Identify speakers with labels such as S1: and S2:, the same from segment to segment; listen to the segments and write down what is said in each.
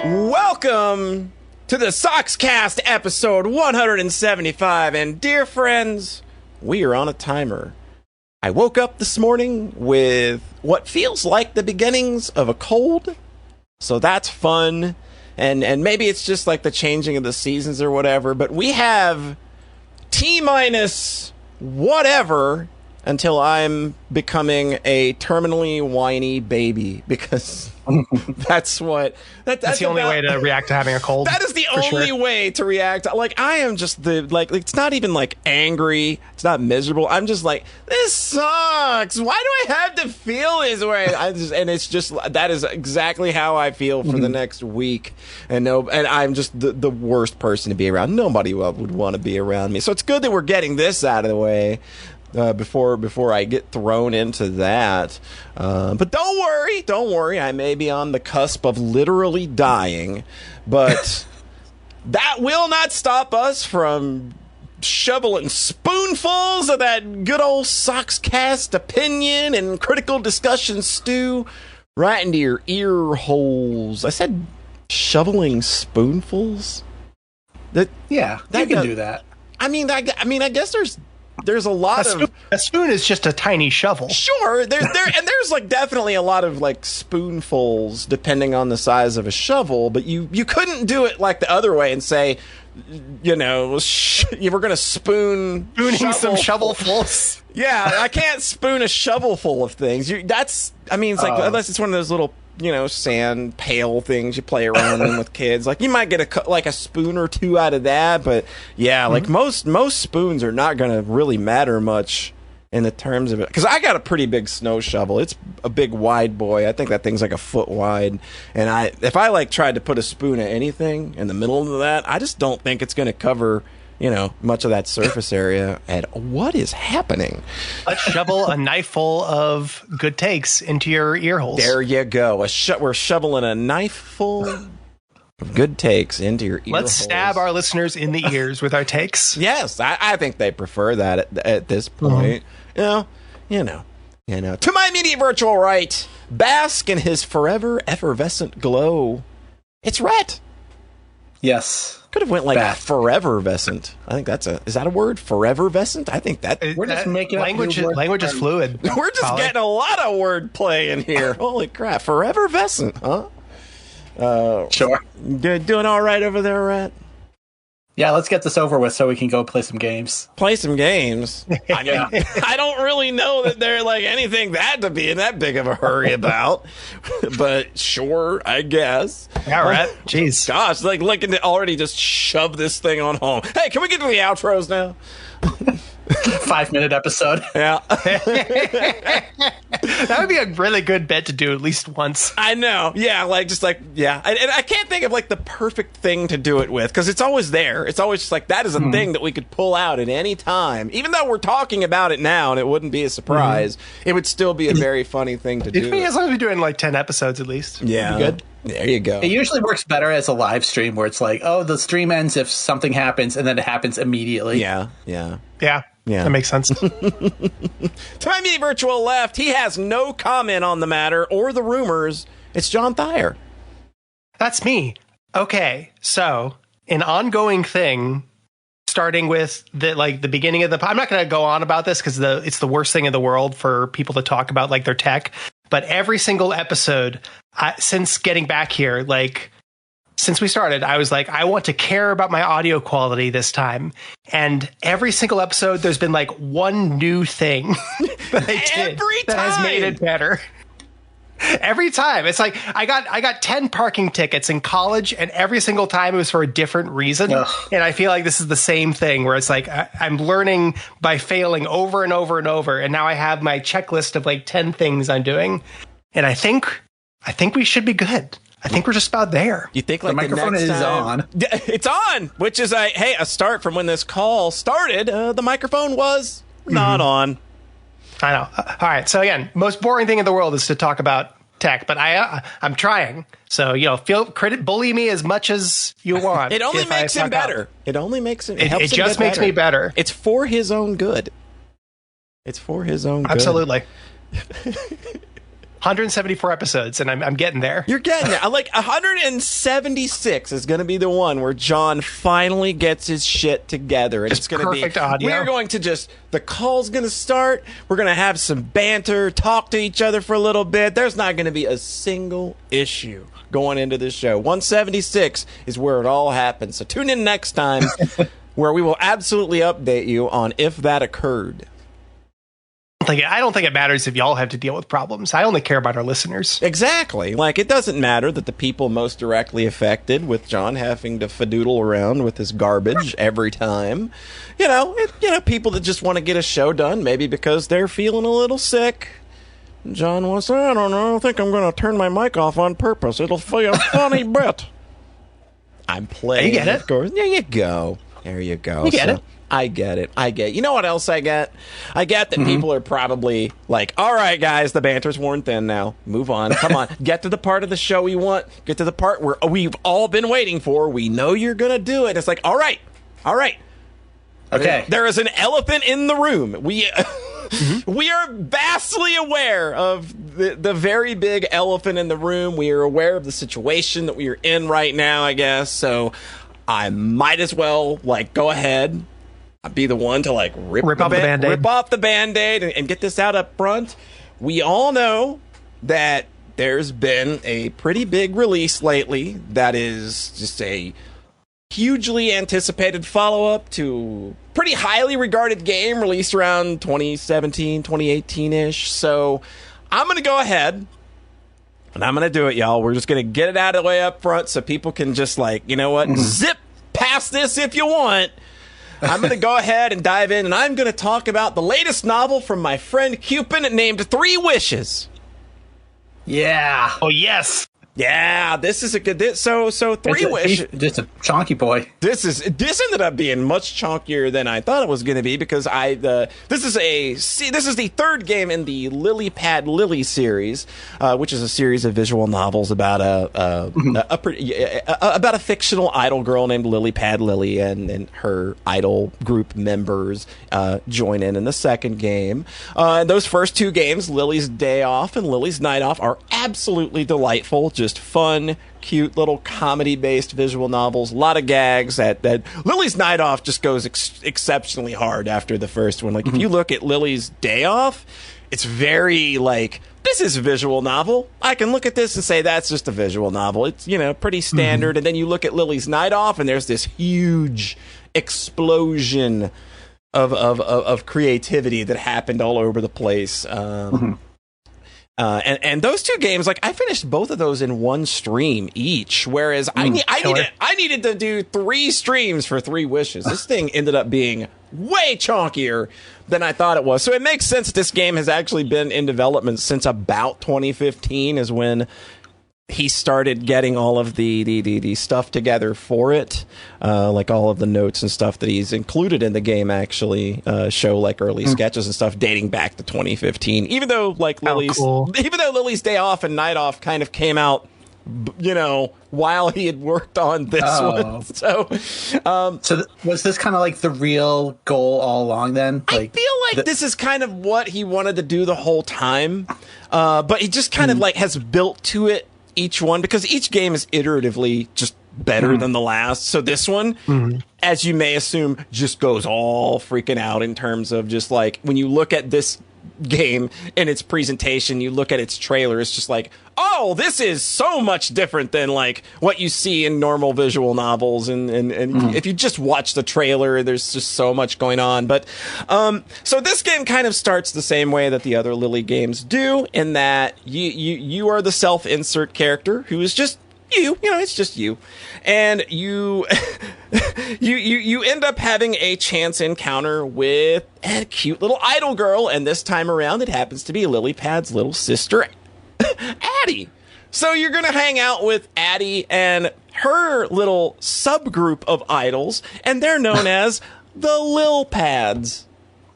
S1: Welcome to the Sockscast episode 175, and dear friends, we are on a timer. I woke up this morning with what feels like the beginnings of a cold, so that's fun, and maybe it's just like the changing of the seasons or whatever, but we have T-minus whatever until I'm becoming a terminally whiny baby, because that's what... That's
S2: the only way to react to having a cold.
S1: That is the only way to react. Like, I am just it's not even like angry. It's not miserable. I'm just like, this sucks. Why do I have to feel this way? And it's just, that is exactly how I feel for the next week. And I'm just the worst person to be around. Nobody would want to be around me. So it's good that we're getting this out of the way. Before I get thrown into that. But don't worry, I may be on the cusp of literally dying, but that will not stop us from shoveling spoonfuls of that good old Sockscast opinion and critical discussion stew right into your ear holes. I said shoveling spoonfuls?
S3: You can do that.
S1: I mean, I guess there's a lot of...
S2: A spoon is just a tiny shovel.
S1: Sure, there's like definitely a lot of like spoonfuls depending on the size of a shovel, but you couldn't do it like the other way and say, you know, you were going to spooning
S2: some shovelfuls.
S1: Yeah, I can't spoon a shovel full of things. It's like, unless it's one of those little, sand pail things you play around in with kids. Like, you might get a spoon or two out of that, but yeah, like most spoons are not going to really matter much in the terms of it. Because I got a pretty big snow shovel. It's a big wide boy. I think that thing's like a foot wide. And if I like tried to put a spoon of anything in the middle of that, I just don't think it's going to cover much of that surface area. And what is happening?
S2: Let's shovel a knife full of good takes into your ear holes.
S1: There you go. We're shoveling a knife full of good takes into your ear holes.
S2: Let's stab our listeners in the ears with our takes.
S1: Yes, I think they prefer that at this point. To my immediate virtual right, bask in his forever effervescent glow. It's Rhete.
S3: Yes.
S1: Could have went like forever-vescent. I think is that a word? Forever-vescent? I think that...
S3: We're just making
S2: language is fluid.
S1: We're just getting a lot of wordplay in here. Holy crap. Forever-vescent, huh?
S3: Sure.
S1: Doing all right over there, Rhete?
S3: Yeah, let's get this over with so we can go play some games.
S1: Play some games? I don't really know that they're like anything to be in that big of a hurry about. But sure, I guess.
S2: Yeah, Rhete. Jeez.
S1: Gosh, like looking to already just shove this thing on home. Hey, can we get to the outros now?
S3: 5-minute episode.
S1: Yeah.
S2: That would be a really good bit to do at least once.
S1: I know. Yeah, And I can't think of like the perfect thing to do it with, because it's always there. It's always just like, that is a thing that we could pull out at any time. Even though we're talking about it now and it wouldn't be a surprise, it would still be a very funny thing to do.
S2: As long as we're doing like 10 episodes at least.
S1: Yeah.
S2: Good.
S1: There you go.
S3: It usually works better as a live stream where it's like, the stream ends if something happens, and then it happens immediately.
S1: Yeah.
S2: That makes sense.
S1: To my immediate virtual left, he has no comment on the matter or the rumors. It's John Thayer.
S2: That's me. Okay, so an ongoing thing, starting with the beginning of the... I'm not going to go on about this because it's the worst thing in the world for people to talk about like their tech. But every single episode, since getting back here, since we started, I was like, I want to care about my audio quality this time. And every single episode, there's been like one new thing that I did that has made it better. Every time. It's like I got 10 parking tickets in college, and every single time it was for a different reason. Ugh. And I feel like this is the same thing where it's like I'm learning by failing over and over and over. And now I have my checklist of like 10 things I'm doing. And I think we should be good. I think we're just about there.
S1: You think like
S3: the microphone is on?
S1: It's on, which is a start from when this call started. The microphone was not on.
S2: I know. All right. So again, most boring thing in the world is to talk about tech, but I'm trying. So bully me as much as you want.
S1: It only makes him better. It only makes him.
S2: It just makes me better.
S1: It's for his own good. It's for his own good.
S2: Absolutely. 174 episodes, and I'm getting there.
S1: You're getting there. Like 176 is going to be the one where John finally gets his shit together, and
S2: Just
S1: it's going to be
S2: perfect audio.
S1: We're going to the call's going to start. We're going to have some banter, talk to each other for a little bit. There's not going to be a single issue going into this show. 176 is where it all happens. So tune in next time, where we will absolutely update you on if that occurred.
S2: I don't think it matters if y'all have to deal with problems. I only care about our listeners.
S1: Exactly. Like, it doesn't matter that the people most directly affected with John having to fadoodle around with his garbage every time. People that just want to get a show done, maybe because they're feeling a little sick. John wants, I don't know, I think I'm going to turn my mic off on purpose. It'll be a funny bit. I'm playing.
S2: You get it?
S1: Of course. There you go. There you go.
S2: You get it?
S1: I get it. You know what else I get? I get that people are probably like, all right, guys, the banter's worn thin now. Move on. Come on. Get to the part of the show we want. Get to the part where we've all been waiting for. We know you're going to do it. It's like, all right.
S3: Okay.
S1: There is an elephant in the room. We are vastly aware of the very big elephant in the room. We are aware of the situation that we are in right now, I guess. So I might as well, go ahead. Be the one to rip off the Band-Aid and get this out up front. We all know that there's been a pretty big release lately that is just a hugely anticipated follow-up to pretty highly regarded game released around 2017, 2018-ish. So I'm going to go ahead and I'm going to do it, y'all. We're just going to get it out of the way up front so people can just zip past this if you want. I'm going to go ahead and dive in, and I'm going to talk about the latest novel from my friend Cupin named 3 Wishes.
S3: Yeah.
S2: Oh, yes.
S1: Yeah, this is a good... So 3 Wishes...
S3: Just a chonky boy.
S1: This ended up being much chunkier than I thought it was going to be, because this is the third game in the Lily Pad Lily series, which is a series of visual novels about a fictional idol girl named Lily Pad Lily, and her idol group members join in the second game. Those first 2 games, Lily's Day Off and Lily's Night Off, are absolutely delightful. Just fun, cute little comedy-based visual novels. A lot of gags. That Lily's Night Off just goes exceptionally hard after the first one. If you look at Lily's Day Off, it's very this is a visual novel. I can look at this and say that's just a visual novel. It's pretty standard. And then you look at Lily's Night Off, and there's this huge explosion of creativity that happened all over the place. And those 2 games, I finished both of those in one stream each, whereas I needed to do 3 streams for 3 Wishes. This thing ended up being way chonkier than I thought it was. So it makes sense that this game has actually been in development since about 2015 is when he started getting all of the stuff together for it, all of the notes and stuff that he's included in the game actually show early sketches and stuff dating back to 2015. Even though Lily's Day Off and Night Off kind of came out, while he had worked on this one. So
S3: was this kind of the real goal all along then?
S1: I feel this is kind of what he wanted to do the whole time, but he just kind of has built to it each one, because each game is iteratively just better than the last. So this one, as you may assume, just goes all freaking out in terms of just when you look at this game and its presentation, you look at its trailer, it's just oh, this is so much different than what you see in normal visual novels. And if you just watch the trailer, there's just so much going on. But so this game kind of starts the same way that the other Lily games do, in that you are the self-insert character who is just it's just you, and you you end up having a chance encounter with a cute little idol girl, and this time around it happens to be Lily Pad's little sister, Addie. So you're gonna hang out with Addie and her little subgroup of idols, and they're known as the Lil Pads.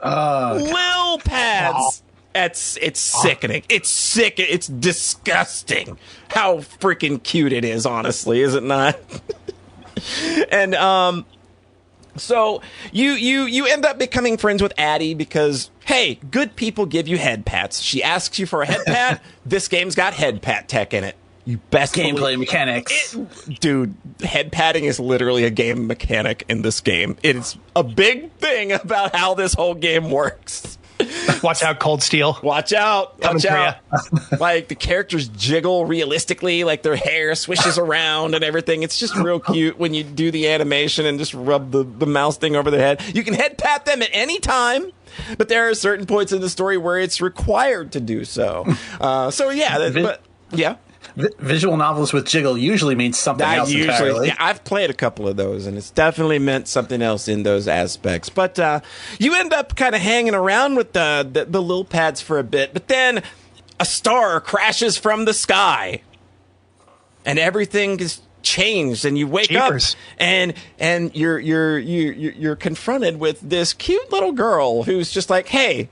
S1: Lil Pads. It's sickening. It's sick. It's disgusting how freaking cute it is, honestly, is it not? And so you end up becoming friends with Addie because hey, good people give you head pats. She asks you for a head pat. This game's got head pat tech in it. You best
S3: gameplay mechanics.
S1: Dude, head patting is literally a game mechanic in this game. It's a big thing about how this whole game works.
S2: Watch out, Cold Steel.
S1: Watch out.
S2: Coming
S1: Watch
S2: for
S1: out. Like, the characters jiggle realistically, like their hair swishes around and everything. It's just real cute when you do the animation and just rub the mouse thing over their head. You can head pat them at any time, but there are certain points in the story where it's required to do so. Yeah.
S3: Visual novels with jiggle usually means something else entirely.
S1: Yeah, I've played a couple of those, and it's definitely meant something else in those aspects. But you end up kind of hanging around with the lil pads for a bit, but then a star crashes from the sky, and everything is changed, and you wake up, and you're confronted with this cute little girl who's just like, hey,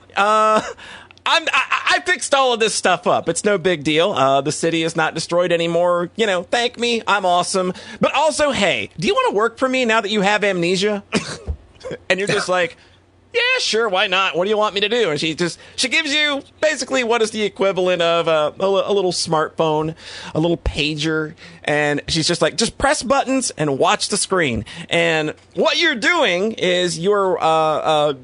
S1: I fixed all of this stuff up. It's no big deal. The city is not destroyed anymore. You know, thank me. I'm awesome. But also, hey, do you want to work for me now that you have amnesia? And you're just like, yeah, sure, why not? What do you want me to do? And she gives you basically what is the equivalent of a little smartphone, a little pager, and she's just like, just press buttons and watch the screen. And what you're doing is you're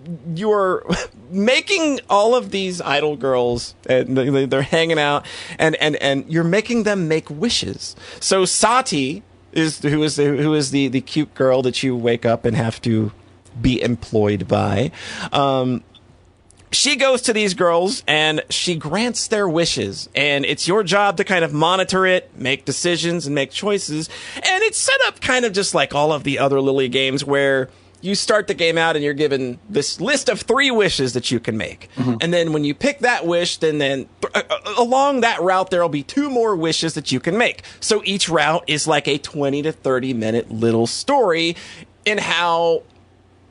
S1: making all of these idol girls, and they're hanging out, and you're making them make wishes. So Sati who is the cute girl that you wake up and have to be employed by. She goes to these girls and she grants their wishes, and it's your job to kind of monitor it, make decisions, and make choices. And it's set up kind of just like all of the other Lily games, where you start the game out and you're given this list of 3 wishes that you can make. Mm-hmm. And then when you pick that wish, then along that route, there'll be 2 more wishes that you can make. So each route is like a 20 to 30 minute little story in how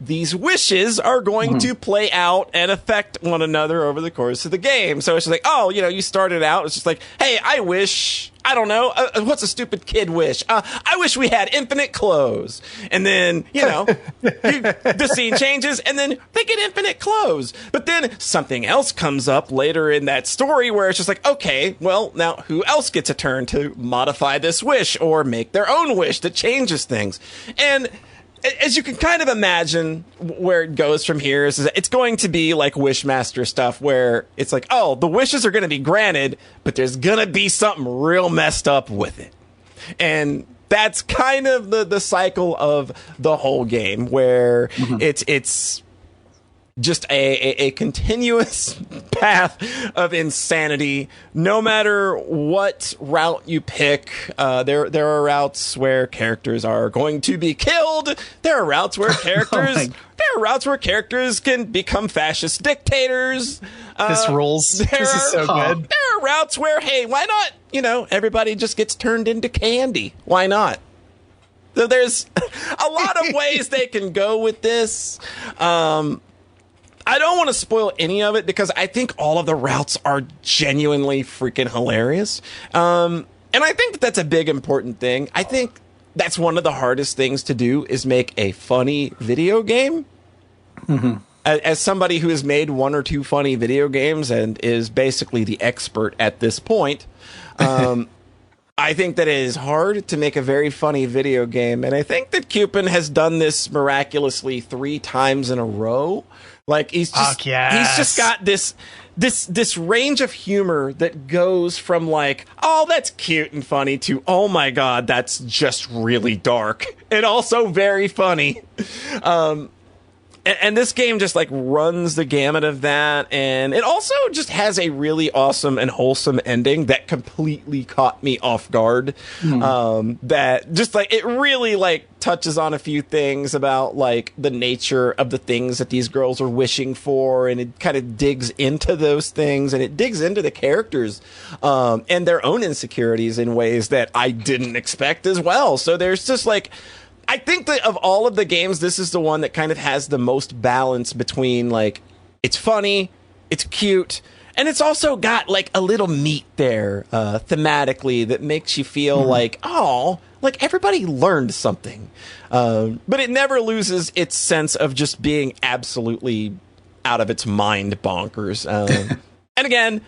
S1: these wishes are going to play out and affect one another over the course of the game. So it's just like, oh, you started out, it's just like, hey, I wish, I don't know, what's a stupid kid wish? I wish we had infinite clothes. And then, the scene changes, and then they get infinite clothes. But then something else comes up later in that story where it's just like, okay, well, now who else gets a turn to modify this wish or make their own wish that changes things? And as you can kind of imagine, where it goes from here is it's going to be like Wishmaster stuff, where it's like, oh, the wishes are going to be granted, but there's going to be something real messed up with it. And that's kind of the cycle of the whole game, where it's just a continuous path of insanity. No matter what route you pick, there are routes where characters are going to be killed. There are routes where characters can become fascist dictators.
S2: This rules. This is so good.
S1: There are routes where, hey, why not? Everybody just gets turned into candy. Why not? So there's a lot of ways they can go with this. I don't want to spoil any of it because I think all of the routes are genuinely freaking hilarious. And I think that's a big important thing. I think that's one of the hardest things to do, is make a funny video game. Mm-hmm. As somebody who has made 1 or 2 funny video games and is basically the expert at this point, I think that it is hard to make a very funny video game. And I think that Cupin has done this miraculously 3 times in a row. Like, he's just got this range of humor that goes from like, oh, that's cute and funny, to, oh my God, that's just really dark and also very funny. And this game just like runs the gamut of that, and it also just has a really awesome and wholesome ending that completely caught me off guard. That just like, it really like touches on a few things about like the nature of the things that these girls are wishing for, and it kind of digs into those things, and it digs into the characters and their own insecurities in ways that I didn't expect as well. So there's just like, I think that of all of the games, this is the one that kind of has the most balance between like, it's funny, it's cute, and it's also got like a little meat there thematically that makes you feel like, oh, like everybody learned something. But it never loses its sense of just being absolutely out of its mind bonkers. And again,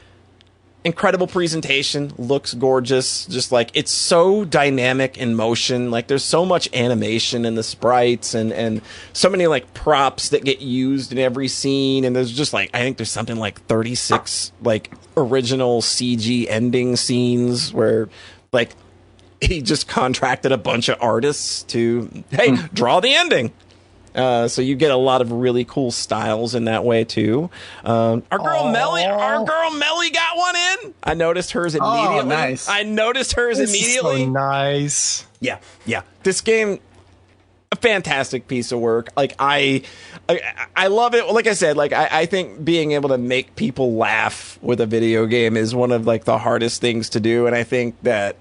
S1: incredible presentation, looks gorgeous, just like it's so dynamic in motion. Like there's so much animation in the sprites and so many like props that get used in every scene. And there's just like, I think there's something like 36 like original CG ending scenes where like he just contracted a bunch of artists to, hey, draw the ending. So you get a lot of really cool styles in that way too. Our girl Melly got one in. I noticed hers immediately.
S3: Oh, nice.
S1: I noticed hers immediately.
S2: So nice.
S1: Yeah. This game, a fantastic piece of work. Like I love it. Like I said, like I think being able to make people laugh with a video game is one of like the hardest things to do, and I think that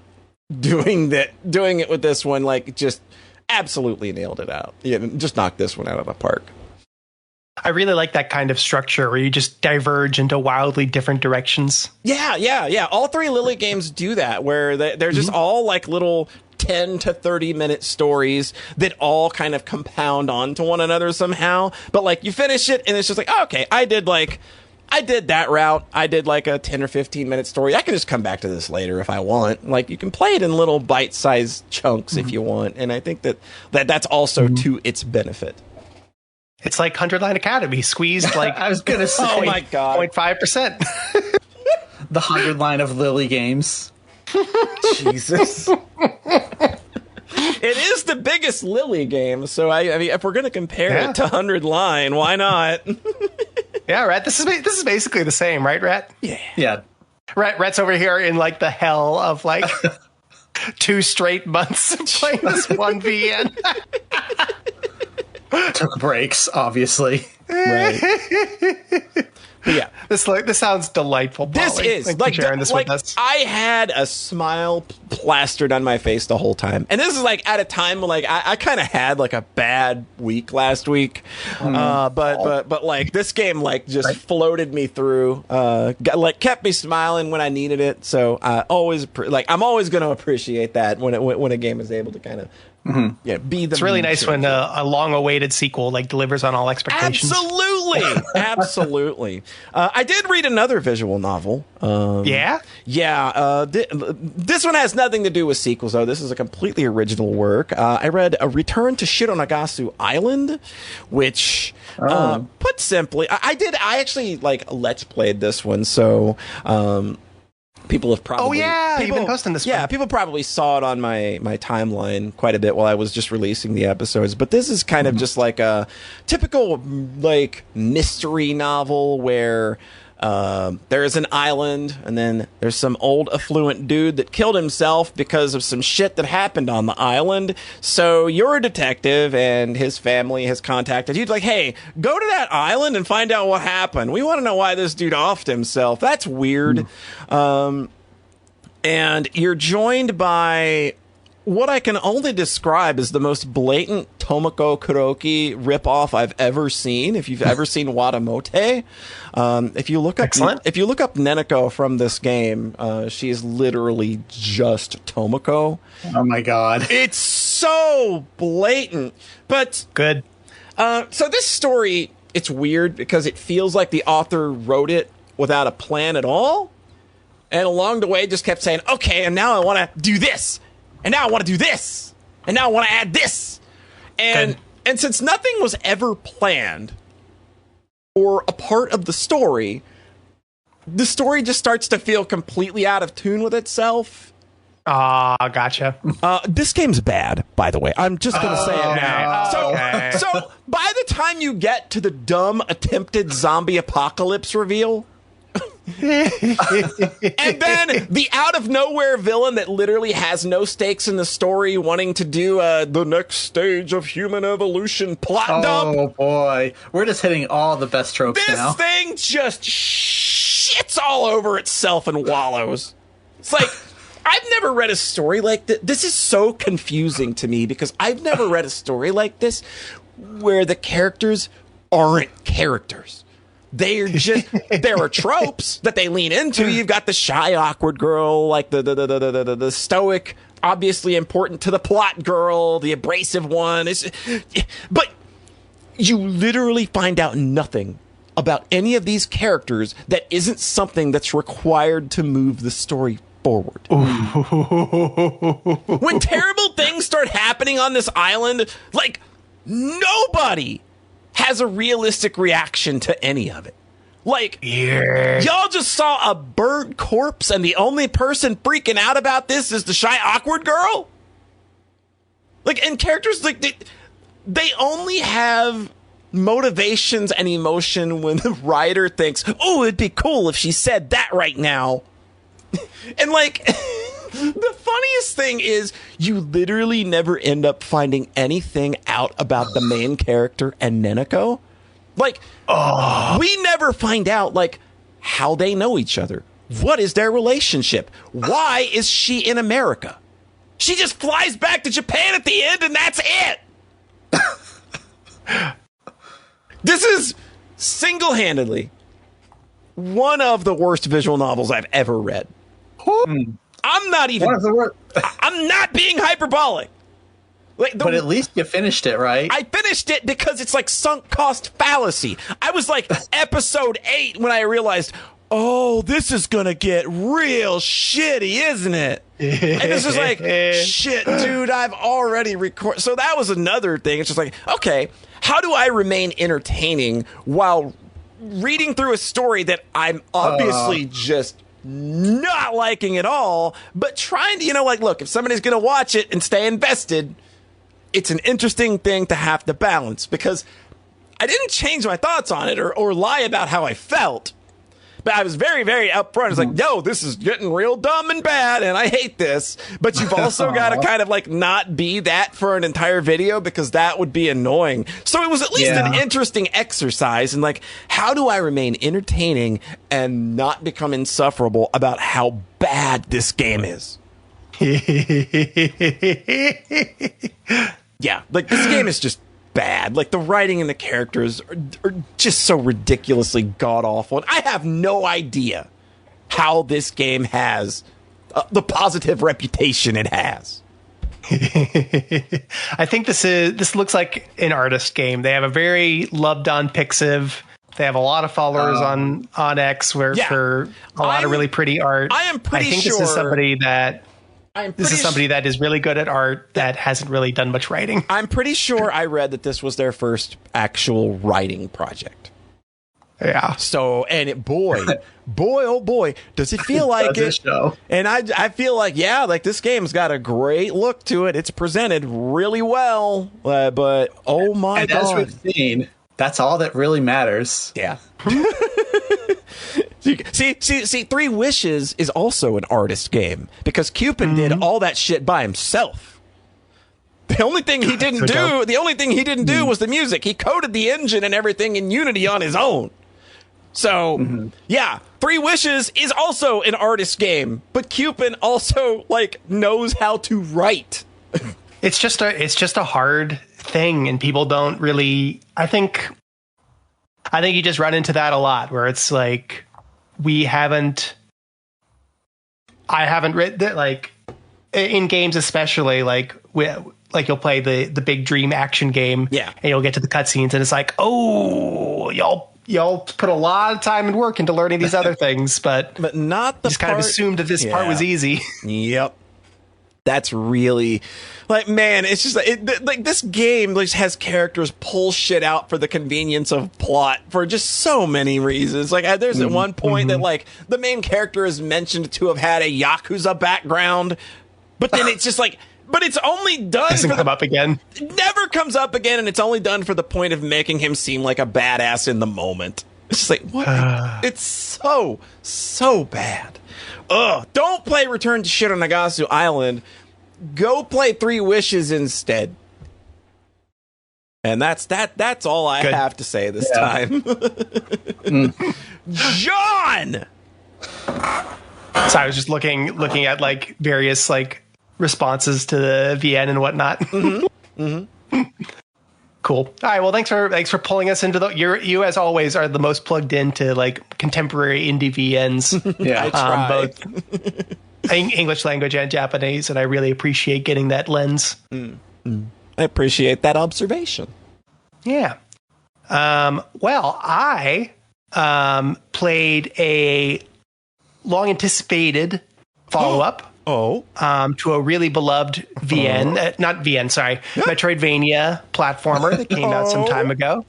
S1: doing it with this one, like just absolutely nailed it out. Yeah, just knocked this one out of the park.
S2: I really like that kind of structure where you just diverge into wildly different directions.
S1: Yeah. All three Lily games do that, where they're just all like little 10 to 30 minute stories that all kind of compound onto one another somehow. But like you finish it and it's just like, oh, okay, I did that route. I did like a 10 or 15 minute story. I can just come back to this later if I want. Like you can play it in little bite-sized chunks if you want. And I think that's also to its benefit.
S2: It's like 100 Line Academy squeezed like
S3: I was going to say,
S1: oh my God,
S2: 0.5%.
S3: the 100 line of Lily games.
S1: Jesus. It is the biggest Lily game. So I mean, if we're going to compare it to 100 Line, why not?
S2: Yeah, Rhete. This is basically the same, right, Rhete?
S3: Yeah.
S2: Rhete's over here in like the hell of like 2 straight months playing this one VN.
S3: Took breaks, obviously.
S1: Right. But yeah,
S2: this sounds delightful. Polly.
S1: This is
S2: Thanks
S1: like
S2: for sharing this
S1: like
S2: with us.
S1: I had a smile plastered on my face the whole time, and this is like at a time when like I kind of had like a bad week last week, but like this game like just floated me through, kept me smiling when I needed it. So I'm always going to appreciate that when a game is able to kind of. Be the.
S2: It's really nice when a long-awaited sequel like delivers on all expectations.
S1: Absolutely. I did read another visual novel.
S2: Yeah.
S1: This one has nothing to do with sequels, though. This is a completely original work. I read A Return to Shironagasu Island, which, put simply, I actually like let's played this one, so. People have probably...
S2: Oh, yeah, you've been posting this one.
S1: Yeah, people probably saw it on my timeline quite a bit while I was just releasing the episodes. But this is kind of just like a typical, like, mystery novel where there's an island, and then there's some old affluent dude that killed himself because of some shit that happened on the island. So you're a detective, and his family has contacted you. Like, hey, go to that island and find out what happened. We want to know why this dude offed himself. That's weird. And you're joined by what I can only describe as the most blatant Tomoko Kuroki ripoff I've ever seen. If you've ever seen Watamote, if you look up Neneko from this game, she is literally just Tomoko.
S3: Oh my God,
S1: it's so blatant, but
S2: good.
S1: So this story, it's weird because it feels like the author wrote it without a plan at all, and along the way just kept saying, "Okay, and now I want to do this." And now I want to do this. And now I want to add this. And since nothing was ever planned or a part of the story just starts to feel completely out of tune with itself.
S2: Gotcha.
S1: This game's bad, by the way. I'm just going to say it now. So by the time you get to the dumb attempted zombie apocalypse reveal... and then the out of nowhere villain that literally has no stakes in the story wanting to do the next stage of human evolution plot dump.
S3: Oh boy, we're just hitting all the best tropes now.
S1: This thing just shits all over itself and wallows. It's like, I've never read a story like this. This is so confusing to me because I've never read a story like this where the characters aren't characters. They're just, there are tropes that they lean into. You've got the shy, awkward girl, like the stoic, obviously important to the plot girl, the abrasive one. But you literally find out nothing about any of these characters that isn't something that's required to move the story forward. When terrible things start happening on this island, like, nobody has a realistic reaction to any of it. Like, y'all just saw a burnt corpse and the only person freaking out about this is the shy, awkward girl? Like, and characters, like, they only have motivations and emotion when the writer thinks, oh, it'd be cool if she said that right now. And, like, the funniest thing is you literally never end up finding anything out about the main character and Neneko. Like, we never find out, like, how they know each other. What is their relationship? Why is she in America? She just flies back to Japan at the end and that's it. This is single-handedly one of the worst visual novels I've ever read. I'm not even. I'm not being hyperbolic. Like,
S3: but at least you finished it, right?
S1: I finished it because it's like sunk cost fallacy. I was like episode 8 when I realized, oh, this is gonna get real shitty, isn't it? And it's just like, shit, dude, I've already recorded. So that was another thing. It's just like, okay, how do I remain entertaining while reading through a story that I'm obviously just not liking at all, but trying to, like, look, if somebody's going to watch it and stay invested, it's an interesting thing to have to balance, because I didn't change my thoughts on it or lie about how I felt, but I was very, very upfront. It's like, yo, this is getting real dumb and bad, and I hate this. But you've also got to kind of like not be that for an entire video, because that would be annoying. So it was at least an interesting exercise. And like, how do I remain entertaining and not become insufferable about how bad this game is? Yeah, like this game is just bad. Like the writing and the characters are just so ridiculously god awful. And I have no idea how this game has the positive reputation it has.
S2: I think this looks like an artist game. They have a very loved on Pixiv. They have a lot of followers on X for a lot of really pretty art.
S1: I am pretty
S2: sure this is somebody that that is really good at art that hasn't really done much writing.
S1: I'm pretty sure I read that this was their first actual writing project.
S2: Yeah.
S1: So, and boy, oh boy, does it feel like it. And I feel like, like this game's got a great look to it. It's presented really well, but oh my God.
S3: As we've seen, that's all that really matters.
S1: Yeah. See, Three Wishes is also an artist game, because Cupid did all that shit by himself. The only thing he didn't do was the music. He coded the engine and everything in Unity on his own. So, Three Wishes is also an artist game, but Cupid also like knows how to write.
S2: It's just a hard thing, and people don't really. I think you just run into that a lot, where it's like I haven't read that, like in games especially, like you'll play the big dream action game, and you'll get to the cutscenes, and it's like, oh, y'all put a lot of time and work into learning these other things, but
S1: not the
S2: just kind of assumed that this part was easy.
S1: Yep. That's really like, man, it's just like this game just has characters pull shit out for the convenience of plot for just so many reasons. Like there's at one point that like the main character is mentioned to have had a Yakuza background, but then it's just like, but it's only done.
S2: Doesn't come up again.
S1: It never comes up again, and it's only done for the point of making him seem like a badass in the moment. It's just like, what? It's so bad. Ugh, don't play Return to Shiro Nagasu Island. Go play Three Wishes instead. And that's all I have to say this time. John!
S2: So I was just looking at like various like responses to the VN and whatnot. Cool. All right. Well, thanks for pulling us into you as always are the most plugged into like contemporary indie VNs.
S1: Yeah, I try.
S2: Both English language and Japanese, and I really appreciate getting that lens.
S1: I appreciate that observation.
S2: Yeah. Well, I played a long anticipated follow-up to a really beloved Metroidvania platformer that came out some time ago.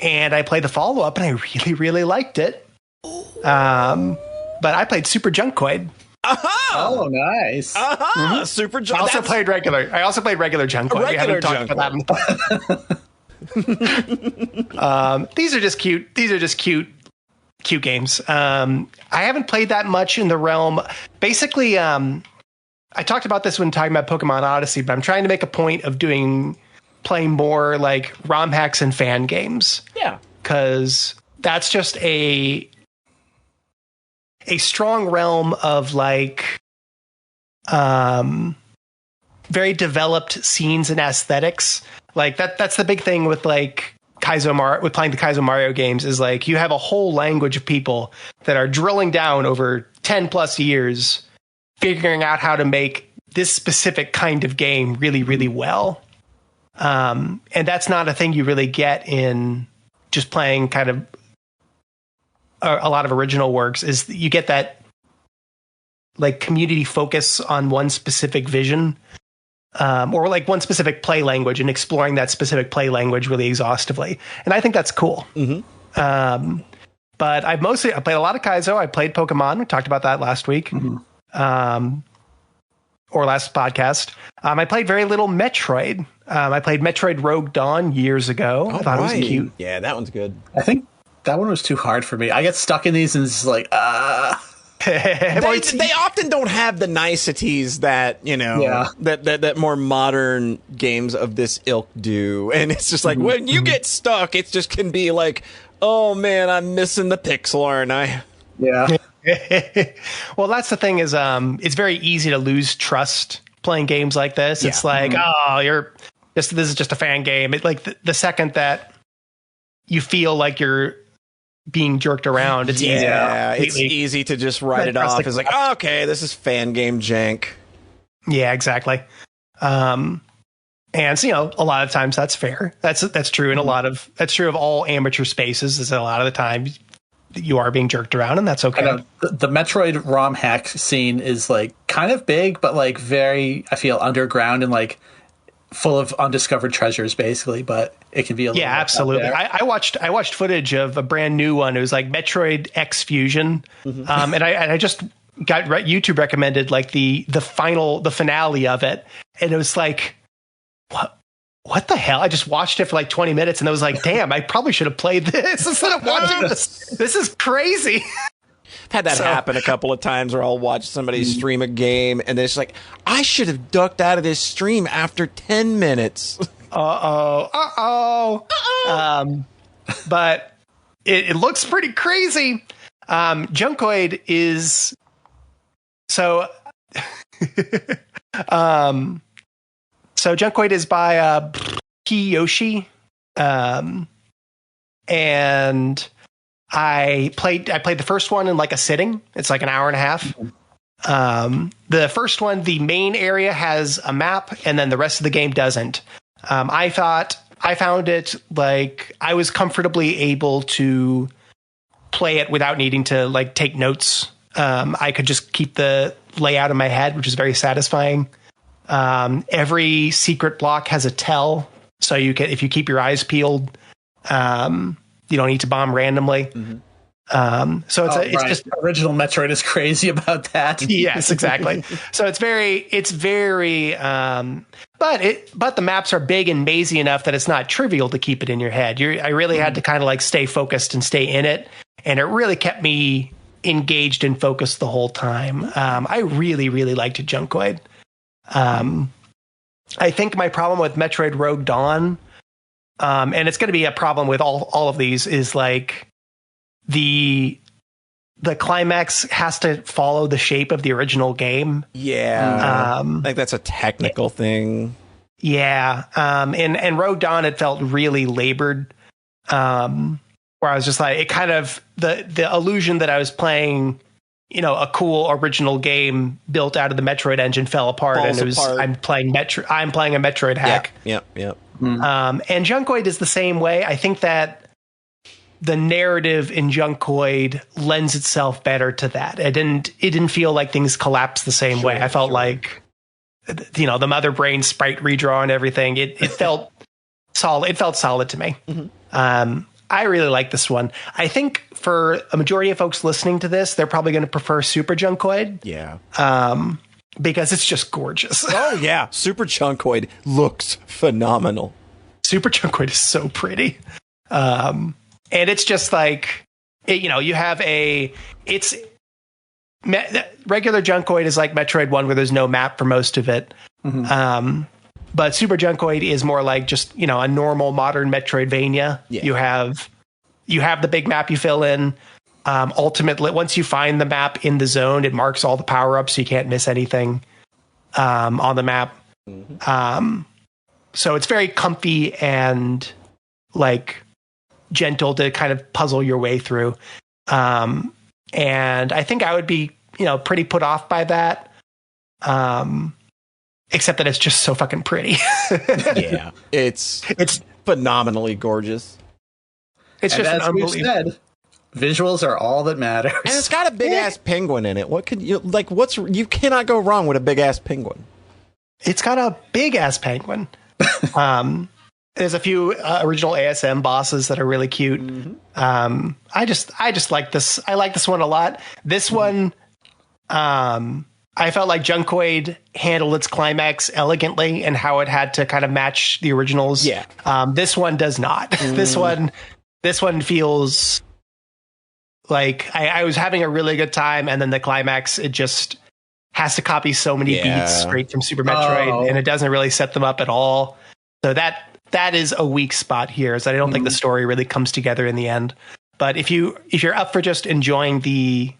S2: And I played the follow-up, and I really, really liked it. But I played Super Junkoid.
S3: Oh, nice.
S1: Mm-hmm. Super Junkoid.
S2: I also played regular Junkoid. We haven't talked about that. These are just cute games. I haven't played that much in the realm. Basically, I talked about this when talking about Pokemon Odyssey, but I'm trying to make a point of playing more like ROM hacks and fan games.
S1: Yeah.
S2: Because that's just a strong realm of like very developed scenes and aesthetics. Like that's the big thing with like playing the Kaizo Mario games is like you have a whole language of people that are drilling down over 10 plus years, figuring out how to make this specific kind of game really, really well. And that's not a thing you really get in just playing kind of a lot of original works. Is you get that like community focus on one specific vision, or like one specific play language and exploring that specific play language really exhaustively. And I think that's cool. Mm-hmm. But I played a lot of Kaizo. I played Pokemon. We talked about that last week. Mm-hmm. Or last podcast. I played very little Metroid. I played Metroid Rogue Dawn years ago. I thought it was cute.
S1: Yeah, that one's good.
S3: I think that one was too hard for me. I get stuck in these and it's like,
S1: They often don't have the niceties that, that more modern games of this ilk do. And it's just like, when you get stuck, it just can be like, oh man, I'm missing the pixel, aren't I?
S3: Yeah.
S2: Well, that's the thing is, it's very easy to lose trust playing games like this. Yeah. It's like, this is just a fan game. It's like the second that you feel like you're being jerked around, it's
S1: easy to just write it off as like, okay, this is fan game jank.
S2: Yeah, exactly. And so, a lot of times that's fair. That's true in that's true of all amateur spaces. Is a lot of the time you are being jerked around, and that's okay.
S3: The Metroid ROM hack scene is like kind of big, but like very, I feel, underground and like full of undiscovered treasures, basically. But it can be a little
S2: absolutely. I watched footage of a brand new one. It was like Metroid X Fusion, and I just got YouTube recommended like the finale of it, and it was like, what the hell? I just watched it for like 20 minutes and I was like, damn, I probably should have played this instead of watching this. This is crazy.
S1: I've had that happen a couple of times where I'll watch somebody stream a game and it's like, I should have ducked out of this stream after 10 minutes.
S2: But it looks pretty crazy. Junkoid is so So Junkoid is by Kiyoshi, and I played the first one in like a sitting. It's like an hour and a half. The first one, the main area has a map, and then the rest of the game doesn't. I found it like I was comfortably able to play it without needing to like take notes. I could just keep the layout in my head, which is very satisfying. Every secret block has a tell, so you can, if you keep your eyes peeled, you don't need to bomb randomly. So it's just
S3: original Metroid is crazy about that.
S2: Yes, exactly. So it's very, but the maps are big and mazy enough that it's not trivial to keep it in your head. I really had to kind of like stay focused and stay in it, and it really kept me engaged and focused the whole time. I really, really liked Junkoid. I think my problem with Metroid Rogue Dawn, and it's going to be a problem with all of these, is like the climax has to follow the shape of the original game.
S1: Yeah, I think that's a technical thing.
S2: Yeah, and Rogue Dawn, it felt really labored. Where I was just like, it kind of the illusion that I was playing, a cool original game built out of the Metroid engine fell apart, I'm playing a Metroid hack.
S1: Yep.
S2: And Junkoid is the same way. I think that the narrative in Junkoid lends itself better to that. It didn't feel like things collapsed the same way. I felt like, you know, the Mother Brain sprite redraw and everything. It felt solid. It felt solid to me. I really like this one. I think for a majority of folks listening to this, they're probably going to prefer Super Junkoid.
S1: Yeah.
S2: Because it's just gorgeous.
S1: Oh, yeah. Super Junkoid looks phenomenal.
S2: Super Junkoid is so pretty. And it's just like, you know, you have regular Junkoid is like Metroid 1 where there's no map for most of it. But Super Junkoid is more like just, you know, a normal modern Metroidvania. Yeah. You have the big map you fill in. Ultimately, once you find the map in the zone, it marks all the power-ups so you can't miss anything on the map. So it's very comfy and like gentle to kind of puzzle your way through. And I think I would be, you know, pretty put off by that. Except that it's just so fucking pretty.
S1: Yeah. It's phenomenally gorgeous.
S3: It's just unbelievable. Visuals are all that matters.
S1: And it's got a big ass penguin in it. What could you like? You cannot go wrong with a big ass penguin.
S2: It's got a big ass penguin. There's a few original ASM bosses that are really cute. I just like this. I like this one a lot. This one, I felt like Junkoid handled its climax elegantly and how it had to kind of match the originals.
S1: Yeah.
S2: This one does not. This one feels like I was having a really good time, and then the climax, it just has to copy so many beats straight from Super Metroid, and it doesn't really set them up at all. So that is a weak spot here, is that I don't think the story really comes together in the end. But if you're up for just enjoying the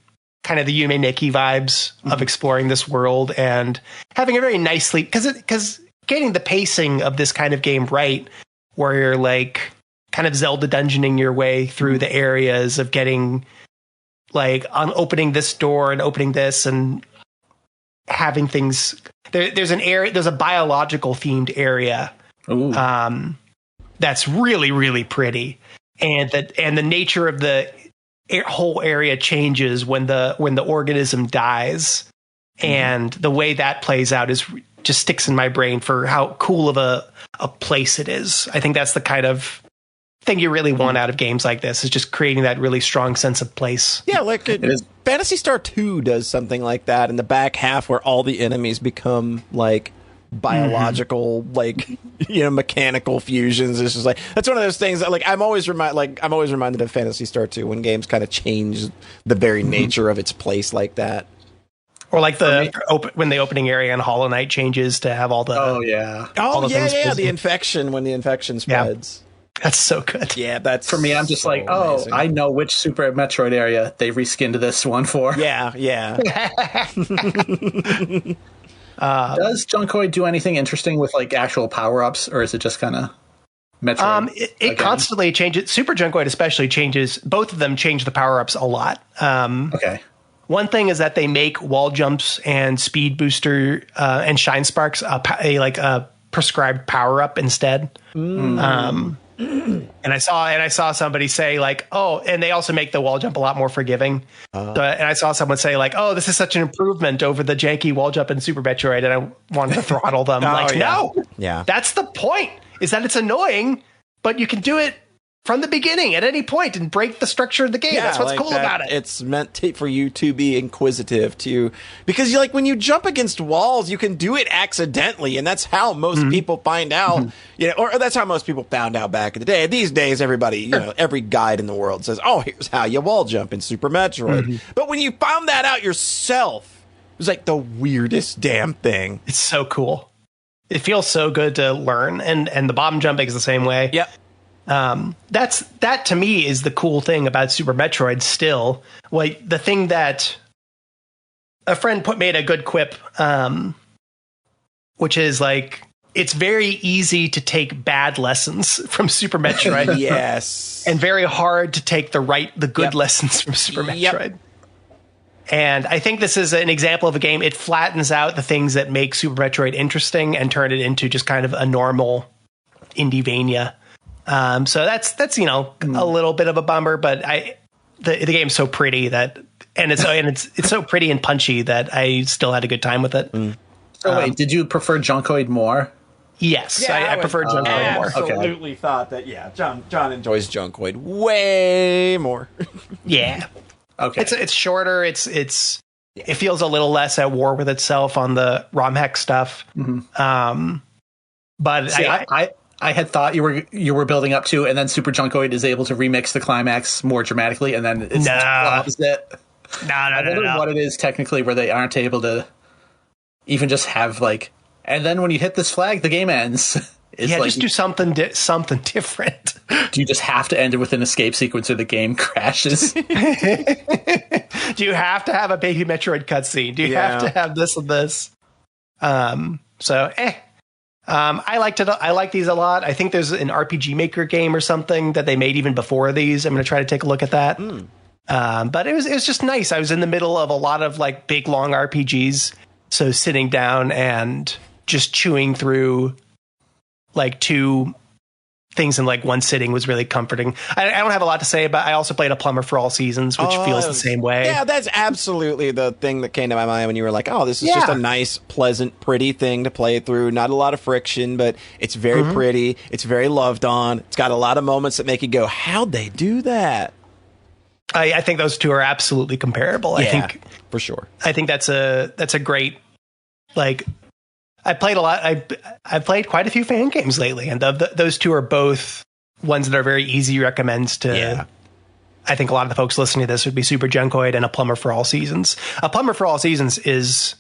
S2: kind of the Yume Nikki vibes of exploring this world and having a very nicely, because getting the pacing of this kind of game right, where you're like kind of Zelda dungeoning your way through the areas of getting like on opening this door and opening this and having things there's a biological themed area that's really, really pretty, and the nature of the whole area changes when the organism dies, and the way that plays out just sticks in my brain for how cool of a place it is. I think that's the kind of thing you really want out of games like this, is just creating that really strong sense of place.
S1: Yeah, like Phantasy Star 2 does something like that in the back half, where all the enemies become like biological, like, you know, mechanical fusions. It's just like, that's one of those things that, like, I'm always reminded of Phantasy Star 2 when games kind of change the very nature of its place like that.
S2: Or like when the opening area in Hollow Knight changes to have all the
S1: the infection, when the infection spreads.
S2: Yeah. That's so good.
S1: Yeah, that's
S3: for me. I'm just so like, amazing. I know which Super Metroid area they reskinned this one for.
S1: Yeah.
S3: Does Junkoid do anything interesting with like actual power-ups, or is it just kind of Metroid?
S2: It constantly changes. Super Junkoid especially changes. Both of them change the power-ups a lot.
S3: Okay.
S2: One thing is that they make wall jumps and speed booster and shine sparks a prescribed power-up instead. And I saw somebody say like, oh, and they also make the wall jump a lot more forgiving. And I saw someone say like, oh, this is such an improvement over the janky wall jump in Super Metroid, and I wanted to throttle them. No, that's the point, is that it's annoying, but you can do it from the beginning at any point and break the structure of the game. That's what's cool about it.
S1: It's meant for you to be inquisitive, because you like when you jump against walls, you can do it accidentally, and that's how most people find out. You know, or that's how most people found out back in the day. These days, everybody, you know, every guide in the world says, "Oh, here's how you wall jump in Super Metroid." But when you found that out yourself, it was like the weirdest damn thing.
S2: It's so cool. It feels so good to learn, and the bomb jumping is the same way.
S1: Yep.
S2: That to me is the cool thing about Super Metroid still. Like the thing that a friend made a good quip, which is like, it's very easy to take bad lessons from Super Metroid.
S1: Yes.
S2: And very hard to take the good lessons from Super Metroid. And I think this is an example of a game. It flattens out the things that make Super Metroid interesting and turn it into just kind of a normal Indievania. So that's a little bit of a bummer, but the game's so pretty it's so pretty and punchy that I still had a good time with it.
S3: So wait, did you prefer Junkoid more?
S2: Yes, I prefer Junkoid more.
S1: Absolutely thought that. Yeah, John enjoys Junkoid way more.
S2: Yeah.
S3: Okay.
S2: It's shorter. It feels a little less at war with itself on the ROM hack stuff. But
S3: see, I had thought you were building up to, and then Super Junkoid is able to remix the climax more dramatically, and then it's the opposite. I wonder what it is technically where they aren't able to even just have and then when you hit this flag, the game ends.
S2: Just do something different.
S3: Do you just have to end it with an escape sequence or the game crashes?
S2: Do you have to have a Baby Metroid cutscene? Do you have to have this and this? I liked it. I like these a lot. I think there's an RPG Maker game or something that they made even before these. I'm going to try to take a look at that. But it was just nice. I was in the middle of a lot of big, long RPGs. So sitting down and just chewing through two things in one sitting was really comforting. I don't have a lot to say, but I also played A Plumber for All Seasons, which feels the same way.
S1: Yeah, that's absolutely the thing that came to my mind when you were like, oh, this is just a nice, pleasant, pretty thing to play through. Not a lot of friction, but it's very pretty. It's very loved on. It's got a lot of moments that make you go, how'd they do that?
S2: I think those two are absolutely comparable. I think
S1: for sure.
S2: I think that's a great, I played a lot. I've played quite a few fan games lately, and those two are both ones that are very easy recommends to. Yeah. I think a lot of the folks listening to this would be Super Junkoid and A Plumber for All Seasons. A Plumber for All Seasons is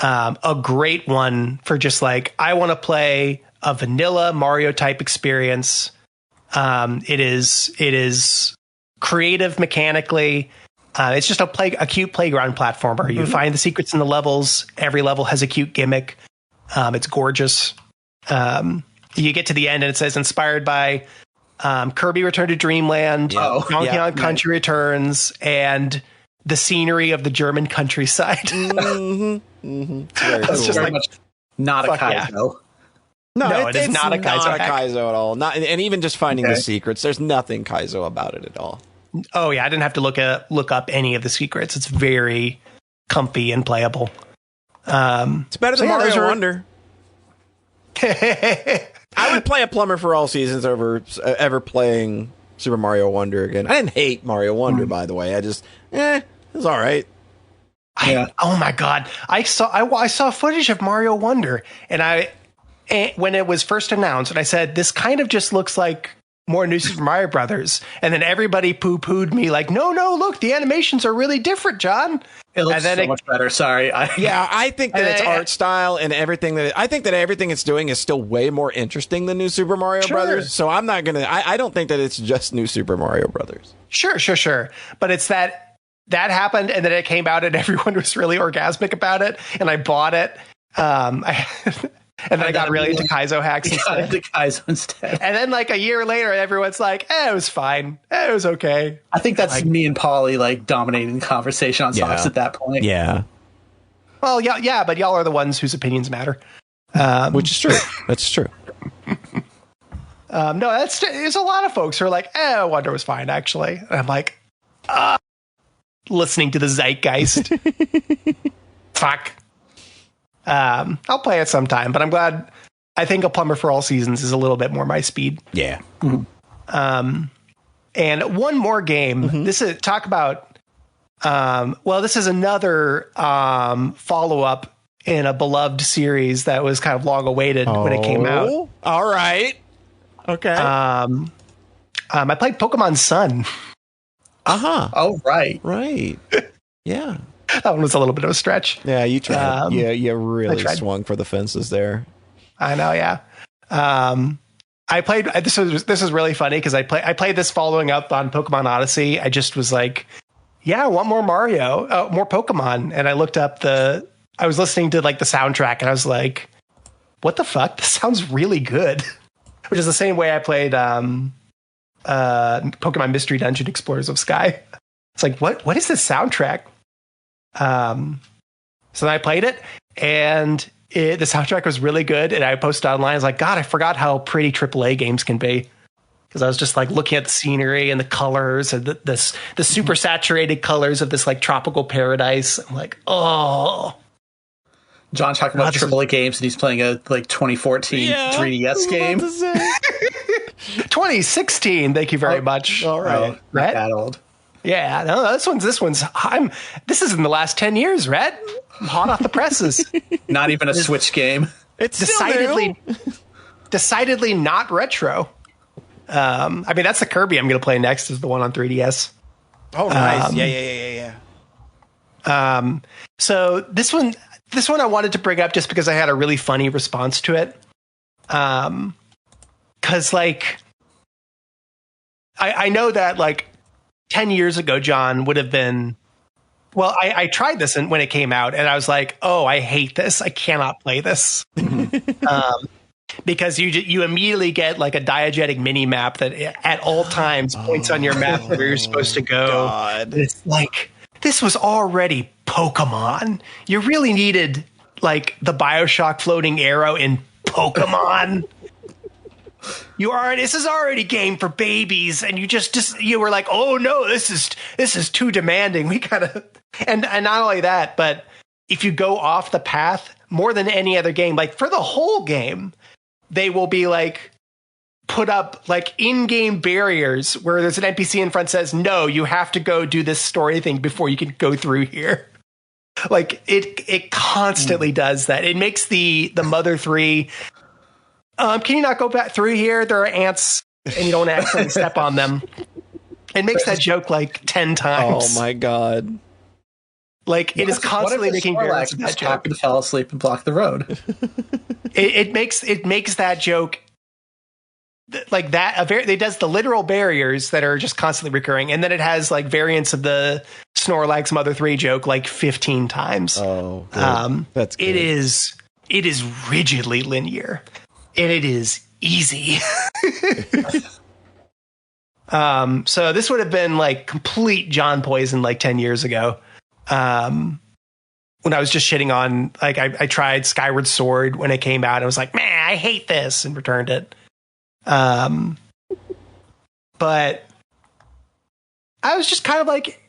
S2: a great one for just I want to play a vanilla Mario type experience. It is creative mechanically. It's just a cute playground platformer. You find the secrets in the levels. Every level has a cute gimmick. It's gorgeous. You get to the end and it says inspired by Kirby Return to Dreamland, Donkey Kong Country Returns, and the scenery of the German countryside.
S3: It's very much not a Kaizo.
S2: No, it is not a
S1: Kaizo at all. Not, and even just finding the secrets, there's nothing Kaizo about it at all.
S2: Oh yeah, I didn't have to look up any of the secrets. It's very comfy and playable.
S1: It's better than Mario Wonder. I would play A Plumber for All Seasons over ever playing Super Mario Wonder again. I didn't hate Mario Wonder, by the way. I just, it was all right.
S2: Oh my god, I saw footage of Mario Wonder, and when it was first announced, and I said, this kind of just looks like more New Super Mario Brothers, and then everybody poo-pooed me no, look, the animations are really different, John.
S3: It looks so much better. Sorry.
S1: I think that its art style and everything I think that everything it's doing is still way more interesting than New Super Mario Brothers. So I'm not gonna. I don't think that it's just New Super Mario Brothers.
S2: Sure. But it's that happened, and then it came out, and everyone was really orgasmic about it, and I bought it. And then I got really into Kaizo hacks instead. And then a year later, everyone's like, it was fine. It was okay.
S3: I think that's me and Polly dominating the conversation on Socks at that point.
S1: Yeah.
S2: Well, yeah, but y'all are the ones whose opinions matter.
S1: Which is true. That's true.
S2: No, there's a lot of folks who are like, Wonder was fine, actually. And I'm like, listening to the zeitgeist. Fuck. I'll play it sometime, but I'm glad. I think A Plumber for All Seasons is a little bit more my speed.
S1: Yeah.
S2: And one more game. This is talk about. This is another follow-up in a beloved series that was kind of long awaited when it came out.
S1: All right. Okay.
S2: I played Pokemon Sun.
S3: Oh, right.
S1: Right. Yeah.
S2: That one was a little bit of a stretch.
S1: Yeah, you tried. You really swung for the fences there.
S2: I know, yeah. I played. This was really funny because I played this following up on Pokemon Odyssey. I just was like, yeah, I want more Mario, more Pokemon. And I looked up I was listening to the soundtrack, and I was like, what the fuck? This sounds really good. Which is the same way I played Pokemon Mystery Dungeon Explorers of Sky. It's like, what is this soundtrack? So then I played it, and the soundtrack was really good, and I posted online. I was like, God, I forgot how pretty AAA games can be. because I was just like looking at the scenery and the colors and the super saturated colors of this like tropical paradise. I'm like, oh.
S3: John talking about AAA games, and he's playing a like 2014 3DS game.
S2: 2016. Thank you very much.
S3: All right, not that old.
S2: Yeah, no, this one's. This is in the last 10 years, Rhete. I'm hot off the presses.
S3: Not even a Switch game.
S1: It's
S2: decidedly not retro. I mean, that's the Kirby I'm going to play next. Is the one on 3DS.
S1: Oh, nice. Yeah.
S2: So this one I wanted to bring up just because I had a really funny response to it. Because like, I know that like 10 years ago, John would have been. Well, I tried this when it came out, and I was like, "Oh, I hate this! I cannot play this." Because you immediately get like a diegetic mini map that at all times points on your map where you're supposed to go.
S1: God.
S2: It's like this was already Pokemon. You really needed like the BioShock floating arrow in Pokemon. This is already game for babies, and you were like, oh no, this is too demanding. We gotta, and not only that, but if you go off the path more than any other game, like for the whole game, they will be like put up like in-game barriers where there's an NPC in front says, no, you have to go do this story thing before you can go through here. Like it constantly does that. It makes the Mother 3. Can you not go back through here? There are ants, and you don't accidentally step on them. It makes that joke like 10 times.
S1: Oh my God!
S2: Like it is constantly making jokes.
S3: Just happen to fall asleep and block the road.
S2: it makes that joke like that. It does the literal barriers that are just constantly recurring, and then it has like variants of the Snorlax Mother 3 joke like 15 times.
S1: Oh, good. That's good.
S2: It is rigidly linear. And it is easy. So this would have been like complete John poison like 10 years ago. When I was just shitting on, like, I tried Skyward Sword when it came out. I was like, man, I hate this, and returned it. But I was just kind of like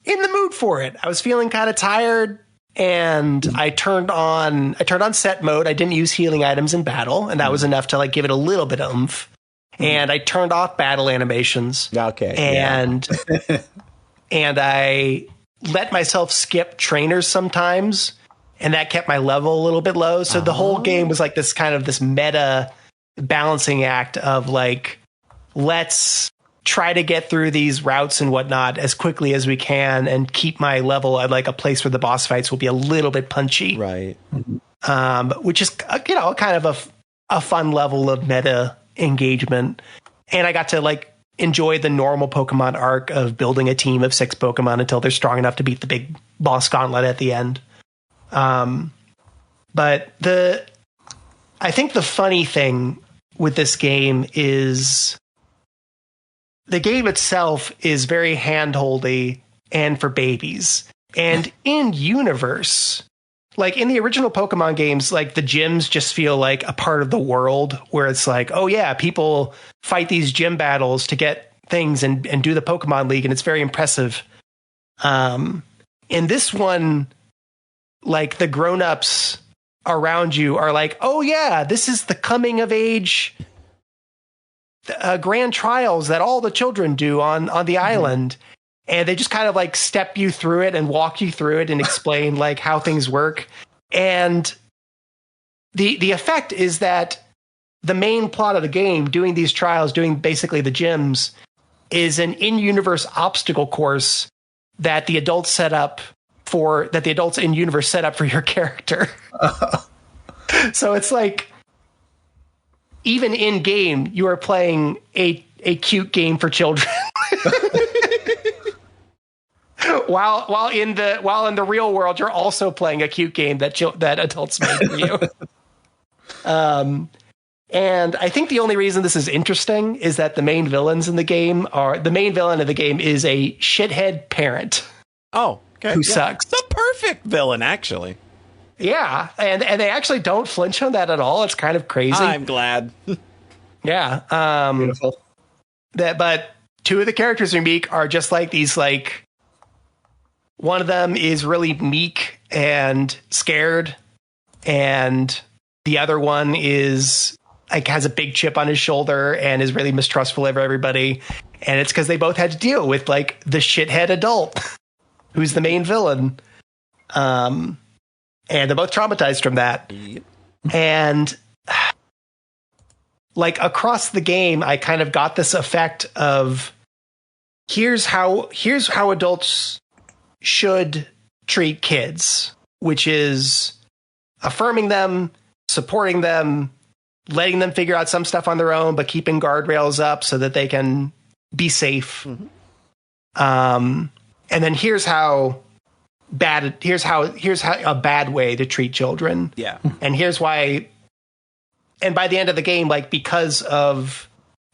S2: in the mood for it. I was feeling kind of tired. And I turned on set mode. I didn't use healing items in battle, and that was enough to like give it a little bit of oomph. And I turned off battle animations.
S1: Okay.
S2: And and I let myself skip trainers sometimes, and that kept my level a little bit low. So the whole game was like this meta balancing act of like, let's try to get through these routes and whatnot as quickly as we can and keep my level at like a place where the boss fights will be a little bit punchy.
S1: Right.
S2: Which is, kind of a fun level of meta engagement. And I got to like enjoy the normal Pokemon arc of building a team of 6 Pokemon until they're strong enough to beat the big boss gauntlet at the end. But I think the funny thing with this game is the game itself is very handholdy and for babies. And in universe, like in the original Pokemon games, like the gyms just feel like a part of the world where it's like, oh yeah, people fight these gym battles to get things and do the Pokemon League, and it's very impressive. In this one, like the grown-ups around you are like, oh yeah, this is the coming of age grand trials that all the children do on the island, and they just kind of like step you through it and walk you through it and explain like how things work. And the effect is that the main plot of the game, doing these trials, doing basically the gyms, is an in-universe obstacle course that the adults in universe set up for your character. So it's like, even in game, you are playing a cute game for children. while in the real world, you're also playing a cute game that adults made for you. And I think the only reason this is interesting is that the main villain of the game is a shithead parent.
S1: Oh, okay.
S2: Who sucks.
S1: The perfect villain, actually.
S2: Yeah, and they actually don't flinch on that at all. It's kind of crazy.
S1: I'm glad.
S2: Yeah.
S3: Beautiful.
S2: But two of the characters in Meek are just like these, like, one of them is really meek and scared, and the other one is like has a big chip on his shoulder and is really mistrustful of everybody. And it's because they both had to deal with like the shithead adult who's the main villain. And they're both traumatized from that. Yep. And like across the game, I kind of got this effect of here's how adults should treat kids, which is affirming them, supporting them, letting them figure out some stuff on their own, but keeping guardrails up so that they can be safe. Mm-hmm. And then here's a bad way to treat children.
S1: Yeah.
S2: And here's why. And by the end of the game, like, because of,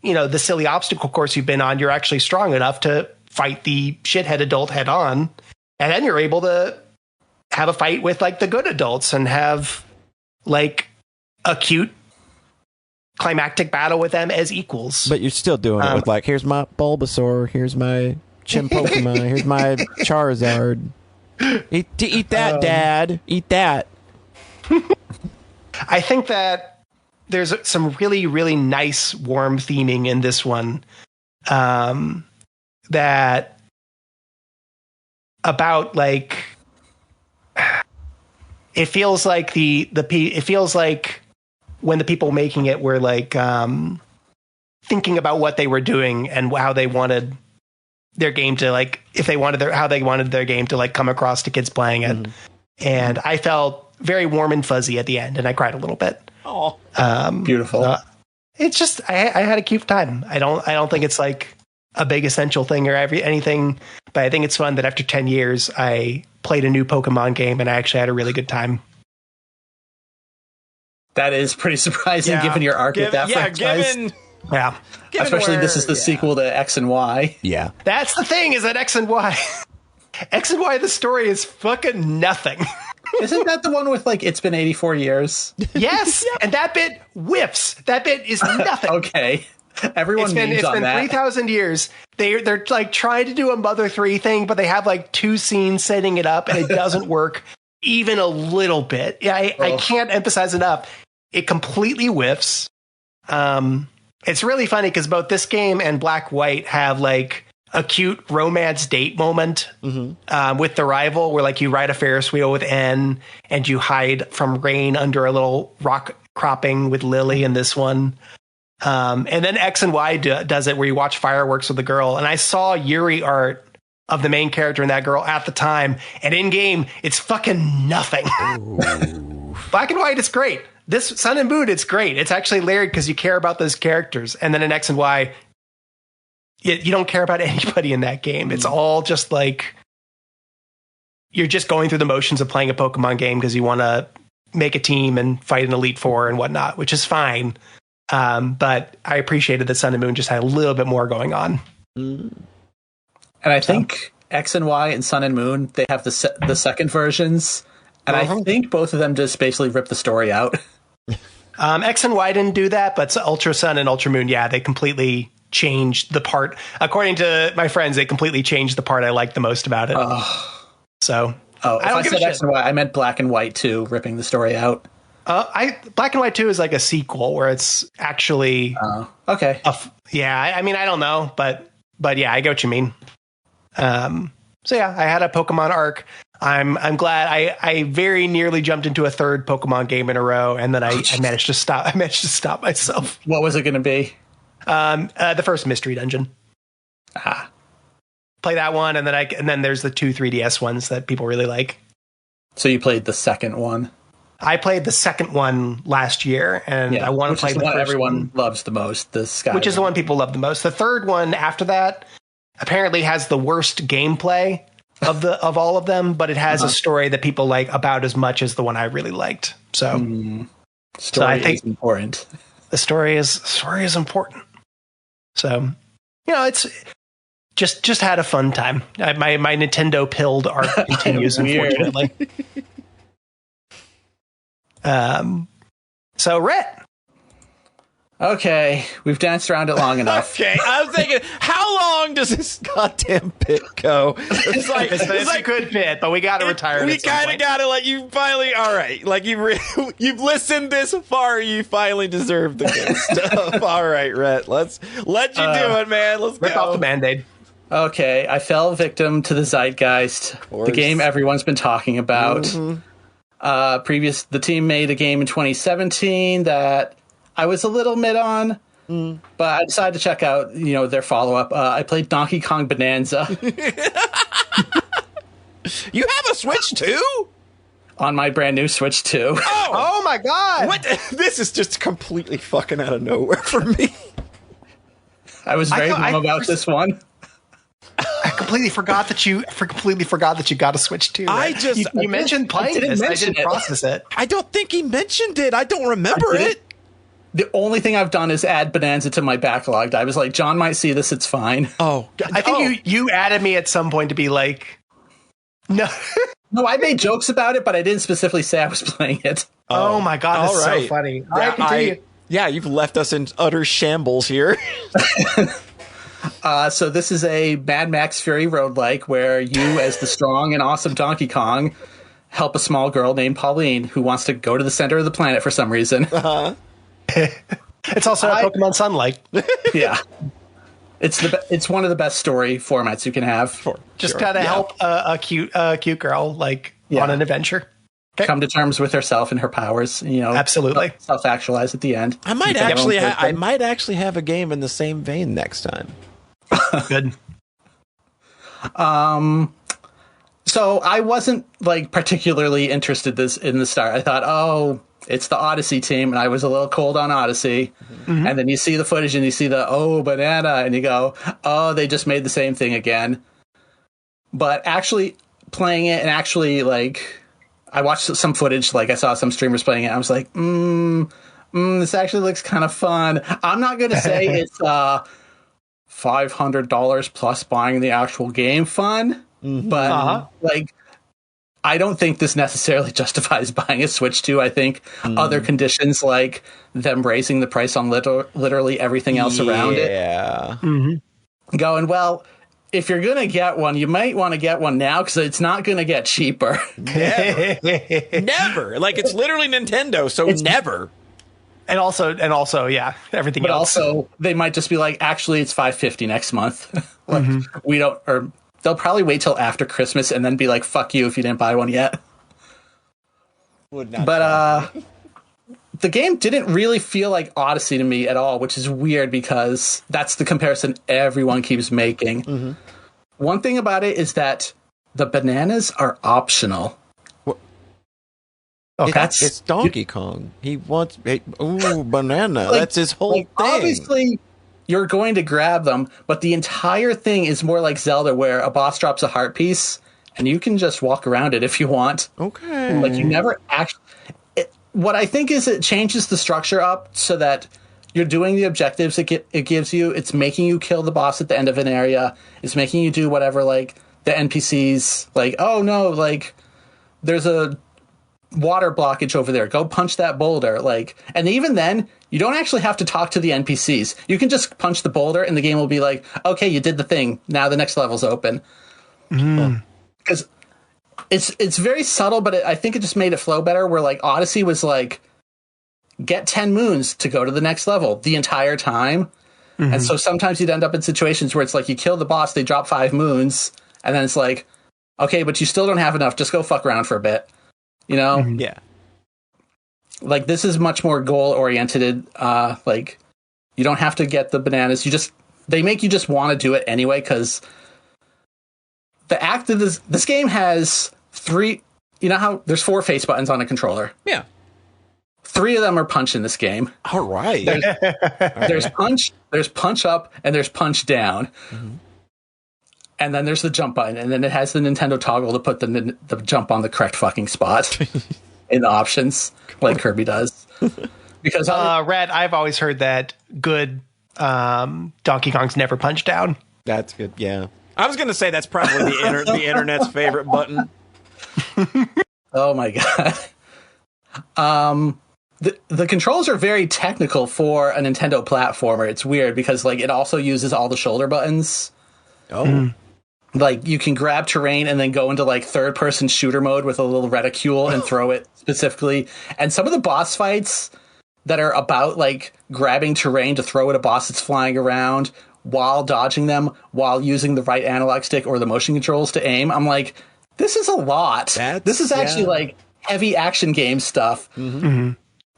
S2: the silly obstacle course you've been on, you're actually strong enough to fight the shithead adult head on. And then you're able to have a fight with like the good adults and have like a cute climactic battle with them as equals.
S1: But you're still doing it with like, here's my Bulbasaur, here's my Chim Pokemon, here's my Charizard. Eat that, Dad. Eat that.
S2: I think that there's some really, really nice warm theming in this one. That about like it feels like it feels like when the people making it were like thinking about what they were doing and how they wanted their game to like how they wanted their game to like come across to kids playing it. Mm-hmm. And I felt very warm and fuzzy at the end, and I cried a little bit.
S1: Oh,
S3: beautiful.
S2: It's just I had a cute time. I don't think it's like a big essential thing or anything, but I think it's fun that after 10 years I played a new Pokemon game and I actually had a really good time.
S3: That is pretty surprising given your arc with that franchise. Especially this is the sequel to X and Y.
S1: Yeah.
S2: That's the thing, is that X and Y. X and Y, the story is fucking nothing.
S3: Isn't that the one with like, it's been 84 years?
S2: Yes. Yep. And that bit whiffs. That bit is nothing.
S3: Okay. Everyone memes on that.
S2: It's been 3,000 years. They're like trying to do a Mother 3 thing, but they have like 2 scenes setting it up and it doesn't work even a little bit. I can't emphasize enough. It completely whiffs. It's really funny because both this game and Black White have like a cute romance date moment with the rival where like you ride a Ferris wheel with N and you hide from rain under a little rock cropping with Lily in this one. And then X and Y does it where you watch fireworks with the girl. And I saw Yuri art of the main character and that girl at the time. And in game, it's fucking nothing. Black and White is great. This Sun and Moon, it's great. It's actually layered because you care about those characters. And then in X and Y, you don't care about anybody in that game. It's all just like you're just going through the motions of playing a Pokemon game because you want to make a team and fight an Elite Four and whatnot, which is fine. But I appreciated that Sun and Moon just had a little bit more going on.
S3: And I think X and Y and Sun and Moon, they have the second versions. And I think both of them just basically rip the story out.
S2: X and Y didn't do that, but Ultra Sun and Ultra Moon, they completely changed the part. According to my friends, they completely changed the part I liked the most about it. So,
S3: if I said X and Y, I meant Black and White 2, ripping the story out.
S2: Black and White 2 is like a sequel where it's actually
S3: okay.
S2: I mean, I don't know, but yeah, I get what you mean. So yeah, I had a Pokemon arc. I'm glad I very nearly jumped into a third Pokemon game in a row, and then I managed to stop. I managed to stop myself.
S3: What was it going to be?
S2: The first Mystery Dungeon. Play that one, and then there's the 2 3DS ones that people really like.
S3: So you played the second one?
S2: I played the second one last year, and I want to play the one
S3: everyone loves the most. The Sky,
S2: which is the one people love the most. The third one after that apparently has the worst gameplay of all of them, but it has a story that people like about as much as the one I really liked. So,
S3: story is important.
S2: The story is important. So, it's just had a fun time. My Nintendo pilled arc continues, unfortunately. So, Rhete.
S3: Okay, we've danced around it long enough.
S1: Okay, I was thinking, how long does this goddamn pit go? It's like
S2: it's like a good bit, but we got to retire it.
S1: We kind of got to let you finally. All right, like you've listened this far, you finally deserve the good stuff. All right, Rhete, let's let you do it, man. Let's
S2: rip off the Band-Aid.
S3: Okay, I fell victim to the zeitgeist, the game everyone's been talking about. The team made a game in 2017 that I was a little mid on, but I decided to check out, their follow-up. I played Donkey Kong Bonanza.
S1: You have a Switch too?
S3: On my brand new Switch 2.
S2: Oh my God!
S1: What? This is just completely fucking out of nowhere for me.
S3: I was very bummed about this one.
S2: I completely forgot that you got a Switch 2. Right? You mentioned playing this. I didn't process it.
S1: I don't think he mentioned it. I don't remember it.
S3: The only thing I've done is add Bonanza to my backlog. I was like, John might see this. It's fine.
S1: Oh,
S2: I think you added me at some point to be like, no.
S3: No, I made jokes about it, but I didn't specifically say I was playing it.
S2: Oh my God, that's so funny. All right, continue.
S1: You've left us in utter shambles here.
S3: So this is a Mad Max Fury roguelike where you, as the strong and awesome Donkey Kong, help a small girl named Pauline who wants to go to the center of the planet for some reason.
S2: It's also a Pokemon Sunlight.
S3: Yeah. It's one of the best story formats you can have.
S2: Just gotta help a cute girl on an adventure. Okay.
S3: Come to terms with herself and her powers.
S2: Absolutely
S3: self-actualize at the end.
S1: I might actually have a game in the same vein next time.
S2: Good.
S3: So I wasn't particularly interested in the start. I thought, it's the Odyssey team, and I was a little cold on Odyssey. Mm-hmm. And then you see the footage and you see banana, and you go, they just made the same thing again. But actually playing it and actually I watched some footage, I saw some streamers playing it. I was like, this actually looks kind of fun. I'm not going to say it's $500 plus buying the actual game fun, but I don't think this necessarily justifies buying a Switch 2. I think other conditions like them raising the price on literally everything else around it.
S1: Yeah.
S3: Mm-hmm. Going, well, if you're going to get one, you might want to get one now because it's not going to get cheaper.
S1: Never. It's literally Nintendo, so never.
S2: And also, yeah, everything
S3: but
S2: else.
S3: But also, they might just be like, actually, it's $550 next month. We don't, or they'll probably wait till after Christmas and then be like, fuck you if you didn't buy one yet. But the game didn't really feel like Odyssey to me at all, which is weird because that's the comparison everyone keeps making. Mm-hmm. One thing about it is that the bananas are optional.
S1: Okay. It's Donkey Kong. He wants banana. That's his whole thing.
S3: Obviously, you're going to grab them, but the entire thing is more like Zelda, where a boss drops a heart piece, and you can just walk around it if you want.
S1: Okay.
S3: You never actually. What I think is it changes the structure up so that you're doing the objectives it gives you. It's making you kill the boss at the end of an area. It's making you do whatever, the NPCs, there's a water blockage over there. Go punch that boulder. And even then, you don't actually have to talk to the NPCs. You can just punch the boulder and the game will be like, okay, you did the thing. Now the next level's open. Because it's very subtle, but I think it just made it flow better, where Odyssey was get 10 moons to go to the next level the entire time. Mm-hmm. And so sometimes you'd end up in situations where it's you kill the boss, they drop 5 moons, and then it's okay, but you still don't have enough. Just go fuck around for a bit.
S1: Mm-hmm. Yeah.
S3: This is much more goal oriented. You don't have to get the bananas. They make you just want to do it anyway, because the act of this game has 3. You know how there's 4 face buttons on a controller?
S1: Yeah.
S3: 3 of them are punch in this game.
S1: All right.
S3: There's punch, there's punch up, and there's punch down. Mm-hmm. And then there's the jump button, and then it has the Nintendo toggle to put the jump on the correct fucking spot in the options, like Kirby does. Because
S2: Rhete, I've always heard that good Donkey Kong's never punch down.
S1: That's good. Yeah, I was going to say that's probably the internet's favorite button.
S3: Oh my god. the controls are very technical for a Nintendo platformer. It's weird because like it also uses all the shoulder buttons.
S1: Oh.
S3: Like you can grab terrain and then go into like third person shooter mode with a little reticule and throw it specifically. And some of the boss fights that are about like grabbing terrain to throw at a boss that's flying around while dodging them, while using the right analog stick or the motion controls to aim. I'm like, this is a lot. This is actually like heavy action game stuff.
S2: Mm-hmm.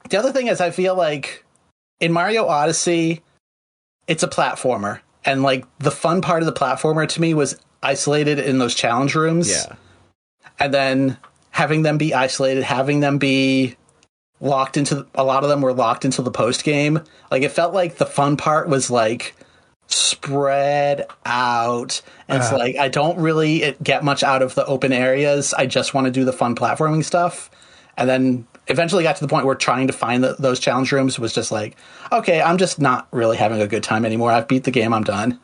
S3: The other thing is I feel like in Mario Odyssey, it's a platformer. And like the fun part of the platformer to me was isolated in those challenge rooms.
S1: Yeah.
S3: And then having them be isolated, having them be locked into, a lot of them were locked into the post game. Like it felt like the fun part was like spread out. And it's like, I don't really get much out of the open areas. I just want to do the fun platforming stuff. And then eventually got to the point where trying to find those challenge rooms was just like, okay, I'm just not really having a good time anymore. I've beat the game. I'm done.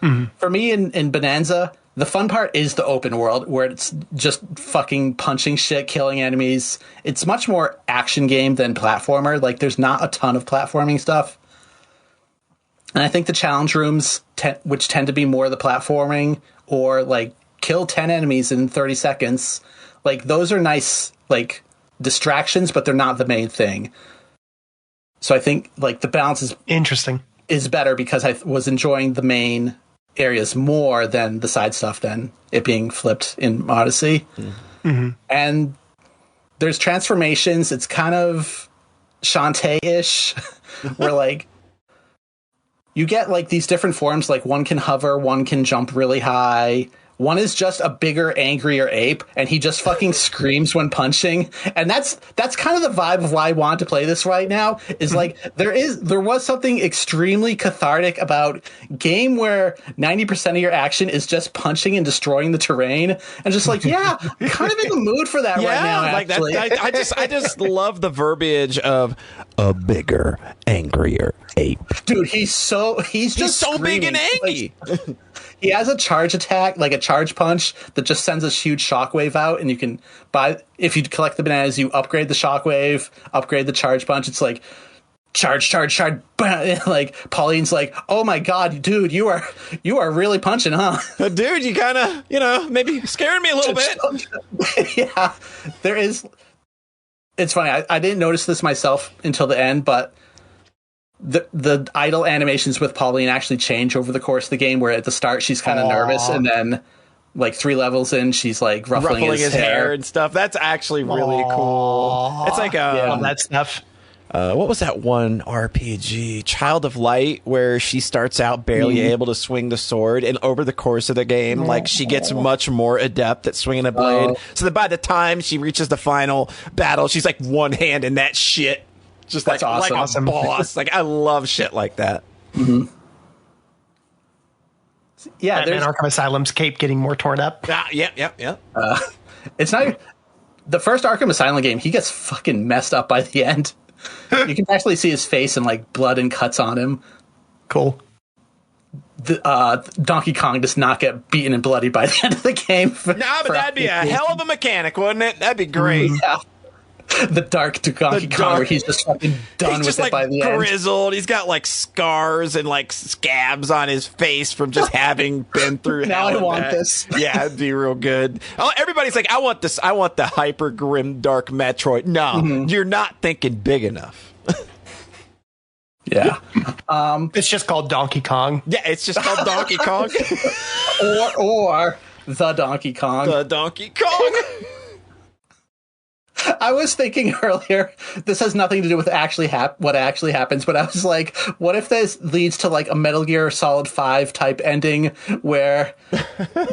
S3: Mm-hmm. For me in Bonanza, the fun part is the open world where it's just fucking punching shit, killing enemies. It's much more action game than platformer. Like there's not a ton of platforming stuff. And I think the challenge rooms, which tend to be more the platforming or like kill 10 enemies in 30 seconds, like those are nice, like distractions, but they're not the main thing. So I think like the balance is better because I was enjoying the main areas more than the side stuff than it being flipped in Odyssey. Mm-hmm. And there's transformations. It's kind of Shantae-ish where like you get like these different forms. Like one can hover, one can jump really high. One is just a bigger, angrier ape, and he just fucking screams when punching. And that's kind of the vibe of why I want to play this right now. Is like there was something extremely cathartic about game where 90% of your action is just punching and destroying the terrain, and just like I'm kind of in the mood for that right now. Actually,
S1: like that. I just love the verbiage of a bigger, angrier ape.
S3: Dude, he's so
S1: big and angry.
S3: Like, he has a charge attack, like a charge punch, that just sends a huge shockwave out, and you can if you collect the bananas, you upgrade the shockwave, upgrade the charge punch. It's like charge. Like Pauline's like, oh my god, dude, you are really punching, huh?
S1: Dude, you kind of, maybe scared me a little bit.
S3: Yeah, there is. It's funny. I didn't notice this myself until the end, but the idle animations with Pauline actually change over the course of the game, where at the start she's kind of nervous, and then like 3 levels in she's like ruffling his hair
S1: and stuff. That's actually really cool. It's like
S2: that stuff.
S1: What was that one RPG, Child of Light, where she starts out barely able to swing the sword, and over the course of the game, like she gets much more adept at swinging a blade, so that by the time she reaches the final battle, she's like one hand in that shit. Just
S3: that's
S1: like
S3: awesome.
S1: A boss. Like I love shit like that.
S3: Mm-hmm. Yeah,
S2: there's Arkham Asylum's cape getting more torn up.
S1: Yeah.
S3: It's not the first Arkham Asylum game. He gets fucking messed up by the end. You can actually see his face and like blood and cuts on him.
S2: Cool.
S3: Donkey Kong does not get beaten and bloody by the end of the game.
S1: But that'd be a hell of a mechanic, wouldn't it? That'd be great.
S3: Yeah. The dark Donkey Kong, where he's just fucking done with it by the end.
S1: Grizzled. He's got like scars and like scabs on his face from just having been through.
S3: Now I want this.
S1: Yeah, it'd be real good. Oh, everybody's like, I want this. I want the hyper grim dark Metroid. No, you're not thinking big enough.
S3: Yeah.
S2: It's just called Donkey Kong.
S1: Yeah, it's just called Donkey Kong.
S3: or the Donkey Kong.
S1: The Donkey Kong.
S3: I was thinking earlier, this has nothing to do with what actually happens, but I was like, what if this leads to like a Metal Gear Solid 5 type ending where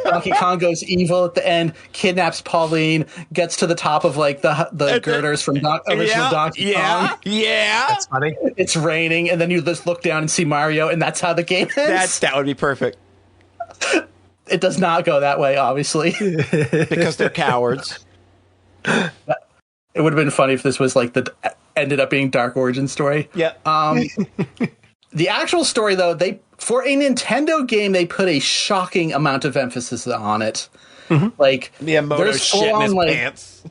S3: Donkey Kong goes evil at the end, kidnaps Pauline, gets to the top of like the girders from original Donkey Kong.
S1: Yeah.
S2: That's funny.
S3: It's raining, and then you just look down and see Mario, and that's how the game ends.
S1: That would be perfect.
S3: It does not go that way, obviously.
S1: Because they're cowards.
S3: It would have been funny if this was like ended up being Dark Origin story.
S1: Yeah.
S3: The actual story, though, for a Nintendo game, they put a shocking amount of emphasis on it. Mm-hmm. Like
S1: Miyamoto shit in his pants.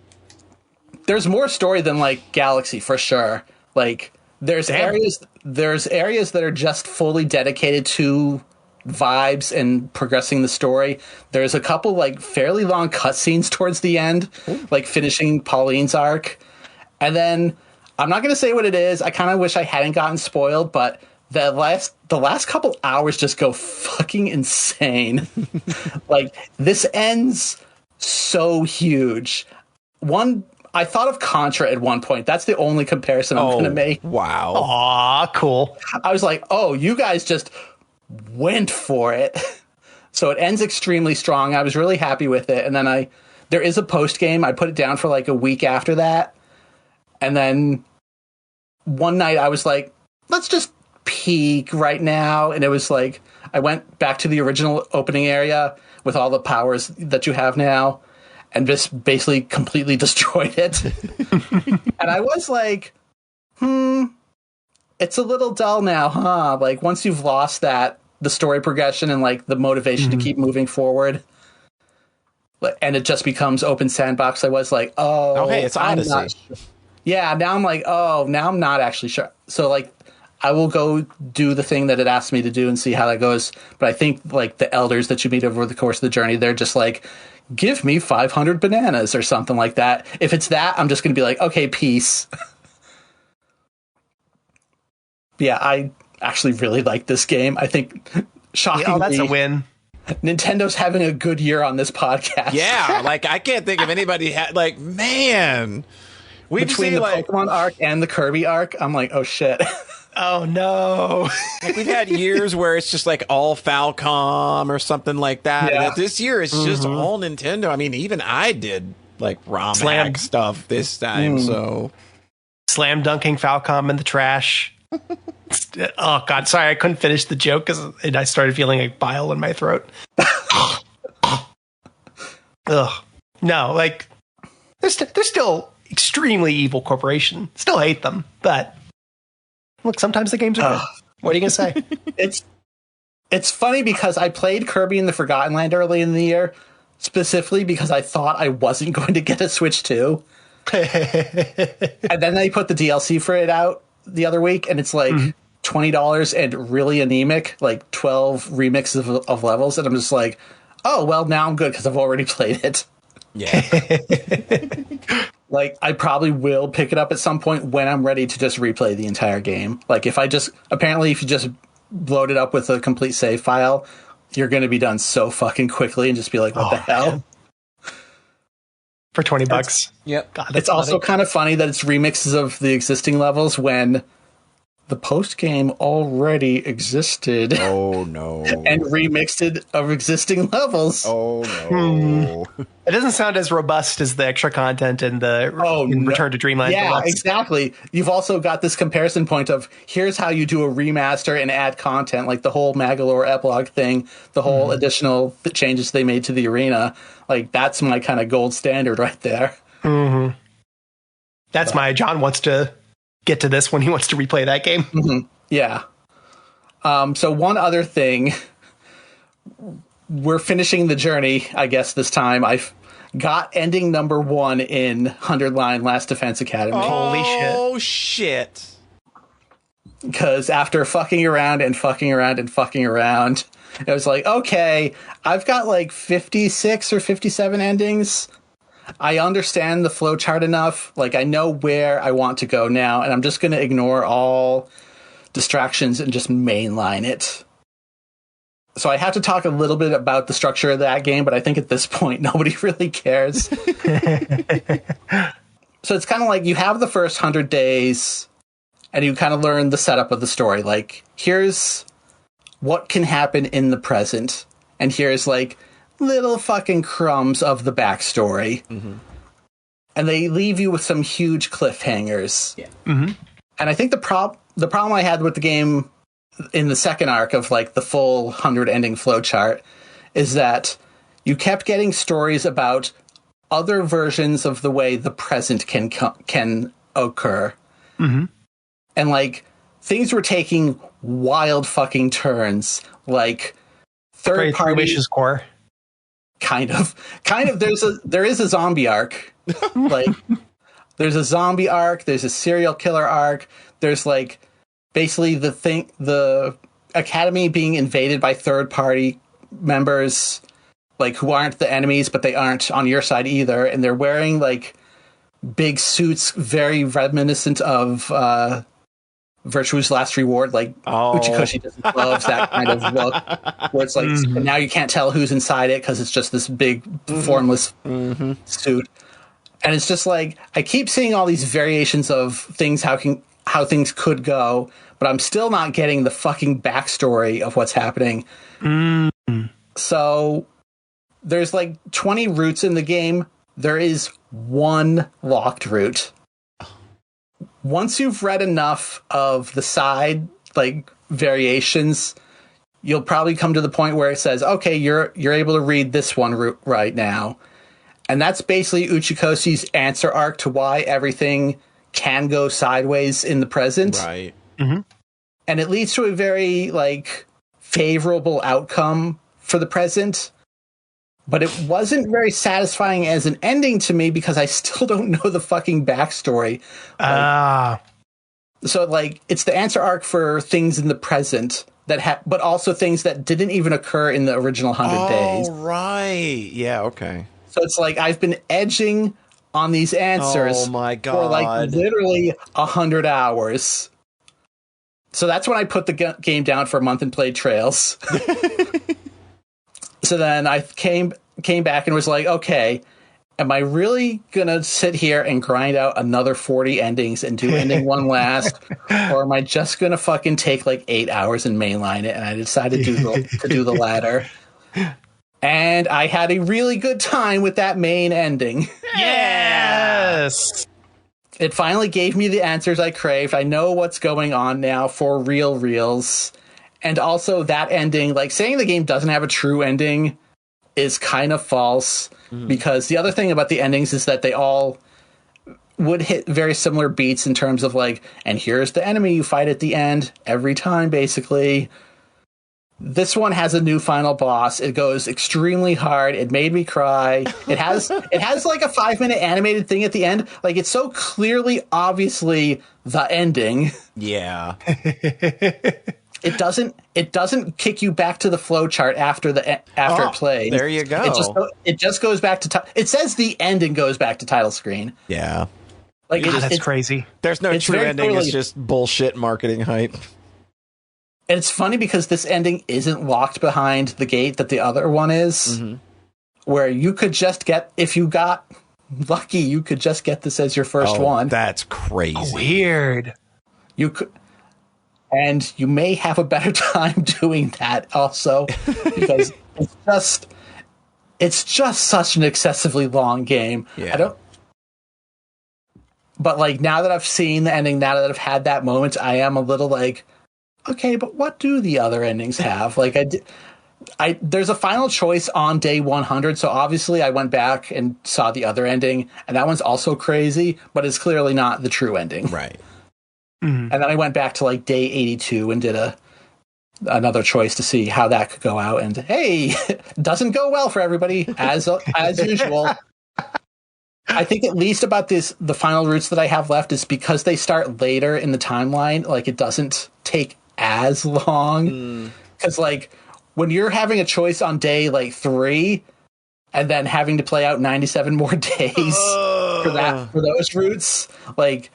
S3: There's more story than like Galaxy for sure. Like there's areas that are just fully dedicated to vibes and progressing the story. There's a couple like fairly long cutscenes towards the end, like finishing Pauline's arc. And then I'm not going to say what it is. I kind of wish I hadn't gotten spoiled, but the last couple hours just go fucking insane. Like this ends so huge. I thought of Contra at one point. That's the only comparison I'm going to make.
S1: Wow.
S2: Aw, cool.
S3: I was like, oh, you guys just went for it. So it ends extremely strong. I was really happy with it. And then there is a post game. I put it down for like a week after that. And then one night I was like, let's just peek right now. And it was like, I went back to the original opening area with all the powers that you have now and just basically completely destroyed it. And I was like, it's a little dull now, huh? Like once you've lost the story progression and like the motivation to keep moving forward, and it just becomes open sandbox. I was like, oh,
S1: hey, it's Odyssey.
S3: Yeah, now I'm like, oh, now I'm not actually sure. So like, I will go do the thing that it asked me to do and see how that goes. But I think like the elders that you meet over the course of the journey, they're just like, give me 500 bananas or something like that. If it's that, I'm just going to be like, okay, peace. Yeah, I actually really like this game. I think, shockingly,
S2: Oh, that's a win.
S3: Nintendo's having a good year on this podcast.
S1: Yeah, like I can't think of anybody like, man.
S3: Between the
S1: like
S3: Pokemon arc and the Kirby arc, I'm like, oh shit.
S2: Oh no.
S1: like we've had years where it's just like all Falcom or something like that.
S3: Yeah.
S1: And this year it's just all Nintendo. I mean, even I did like ROM hack stuff this time. So
S2: Slam dunking Falcom in the trash. Oh god, sorry, I couldn't finish the joke because I started feeling like bile in my throat. Ugh. No, like they're still extremely evil corporation. Still hate them, but look, sometimes the games are good. What are you gonna say?
S3: It's funny because I played Kirby in the Forgotten Land early in the year, specifically because I thought I wasn't going to get a Switch 2. And then they put the DLC for it out the other week, and it's like $20 and really anemic, like 12 remixes of levels, and I'm just like, oh, well, now I'm good because I've already played it.
S1: yeah.
S3: Like, I probably will pick it up at some point when I'm ready to just replay the entire game. Like, if you just load it up with a complete save file, you're going to be done so fucking quickly and just be like, what the hell?
S2: Man. For $20.
S1: Yep.
S2: God,
S3: It's also kind of funny that it's remixes of the existing levels when the post game already existed.
S1: Oh no.
S3: And remixed it of existing levels.
S1: Oh no.
S2: It doesn't sound as robust as the extra content in the Return to Dreamland.
S3: Yeah,
S2: Deluxe.
S3: exactly. You've also got this comparison point of here's how you do a remaster and add content, like the whole Magalore epilogue thing, the whole additional changes they made to the arena. Like, that's my kind of gold standard right there.
S2: Mm-hmm. That's my John wants to get to this when he wants to replay that game.
S3: Mm-hmm. Yeah. So one other thing, we're finishing the journey, I guess this time. I've got ending number 1 in 100 Line Last Defense Academy.
S2: Holy shit.
S1: Oh shit.
S3: Because after fucking around and fucking around and fucking around, it was like, okay, I've got like 56 or 57 endings. I understand the flowchart enough. Like, I know where I want to go now, and I'm just going to ignore all distractions and just mainline it. So I have to talk a little bit about the structure of that game, but I think at this point, nobody really cares. So it's kind of like you have the first 100 days, and you kind of learn the setup of the story. Like, here's what can happen in the present, and here's like little fucking crumbs of the backstory. Mm-hmm. And they leave you with some huge cliffhangers.
S1: Yeah.
S3: Mm-hmm. And I think the problem I had with the game in the second arc of like the full 100 ending flowchart is that you kept getting stories about other versions of the way the present can occur. Mm-hmm. And like things were taking wild fucking turns, like third party
S2: Wishes core.
S3: Kind of. There is a zombie arc. Like, there's a zombie arc. There's a serial killer arc. there's like basically the academy being invaded by third party members, like who aren't the enemies, but they aren't on your side either, and they're wearing like big suits, very reminiscent of Virtue's Last Reward, like Uchikoshi just loves that kind of look, where it's like now you can't tell who's inside it because it's just this big formless suit, and it's just like I keep seeing all these variations of things, how things could go, but I'm still not getting the fucking backstory of what's happening. So there's like 20 routes in the game. There is one locked route. Once you've read enough of the side like variations, you'll probably come to the point where it says, okay, you're able to read this one route right now. And that's basically Uchikoshi's answer arc to why everything can go sideways in the present.
S1: Right.
S2: Mm-hmm.
S3: And it leads to a very like favorable outcome for the present. But it wasn't very satisfying as an ending to me because I still don't know the fucking backstory. So, like, it's the answer arc for things in the present that but also things that didn't even occur in the original 100 days.
S1: Oh, right. Yeah, okay.
S3: So it's like I've been edging on these answers
S1: for
S3: like literally 100 hours. So that's when I put the game down for a month and played Trails. So then I came back and was like, okay, am I really going to sit here and grind out another 40 endings and do ending one last? Or am I just going to fucking take like 8 hours and mainline it? And I decided to do the latter. And I had a really good time with that main ending.
S2: Yes!
S3: It finally gave me the answers I craved. I know what's going on now for reals. And also that ending, like saying the game doesn't have a true ending is kind of false, because the other thing about the endings is that they all would hit very similar beats in terms of like, and here's the enemy you fight at the end every time, basically. This one has a new final boss. It goes extremely hard. It made me cry. It has like a 5-minute animated thing at the end. Like, it's so clearly, obviously the ending.
S1: Yeah.
S3: It doesn't kick you back to the flow chart after it plays.
S1: There you go.
S3: It just goes back to it says the end and goes back to title screen.
S1: Yeah.
S3: Like
S2: that's crazy.
S1: There's no true ending. It's just bullshit marketing hype.
S3: And it's funny because this ending isn't locked behind the gate that the other one is, where you could just get, if you got lucky, you could just get this as your first one.
S1: That's crazy.
S2: Weird.
S3: You could. And you may have a better time doing that also, because it's just such an excessively long game.
S1: Yeah.
S3: But like, now that I've seen the ending, now that I've had that moment, I am a little like, okay, but what do the other endings have? Like there's a final choice on day 100. So obviously I went back and saw the other ending, and that one's also crazy, but it's clearly not the true ending.
S1: Right.
S3: And then I went back to like day 82 and did another choice to see how that could go out. And hey, doesn't go well for everybody as usual. I think at least about the final routes that I have left is because they start later in the timeline. Like, it doesn't take as long, because like when you're having a choice on day like 3 and then having to play out 97 more days for those routes, like,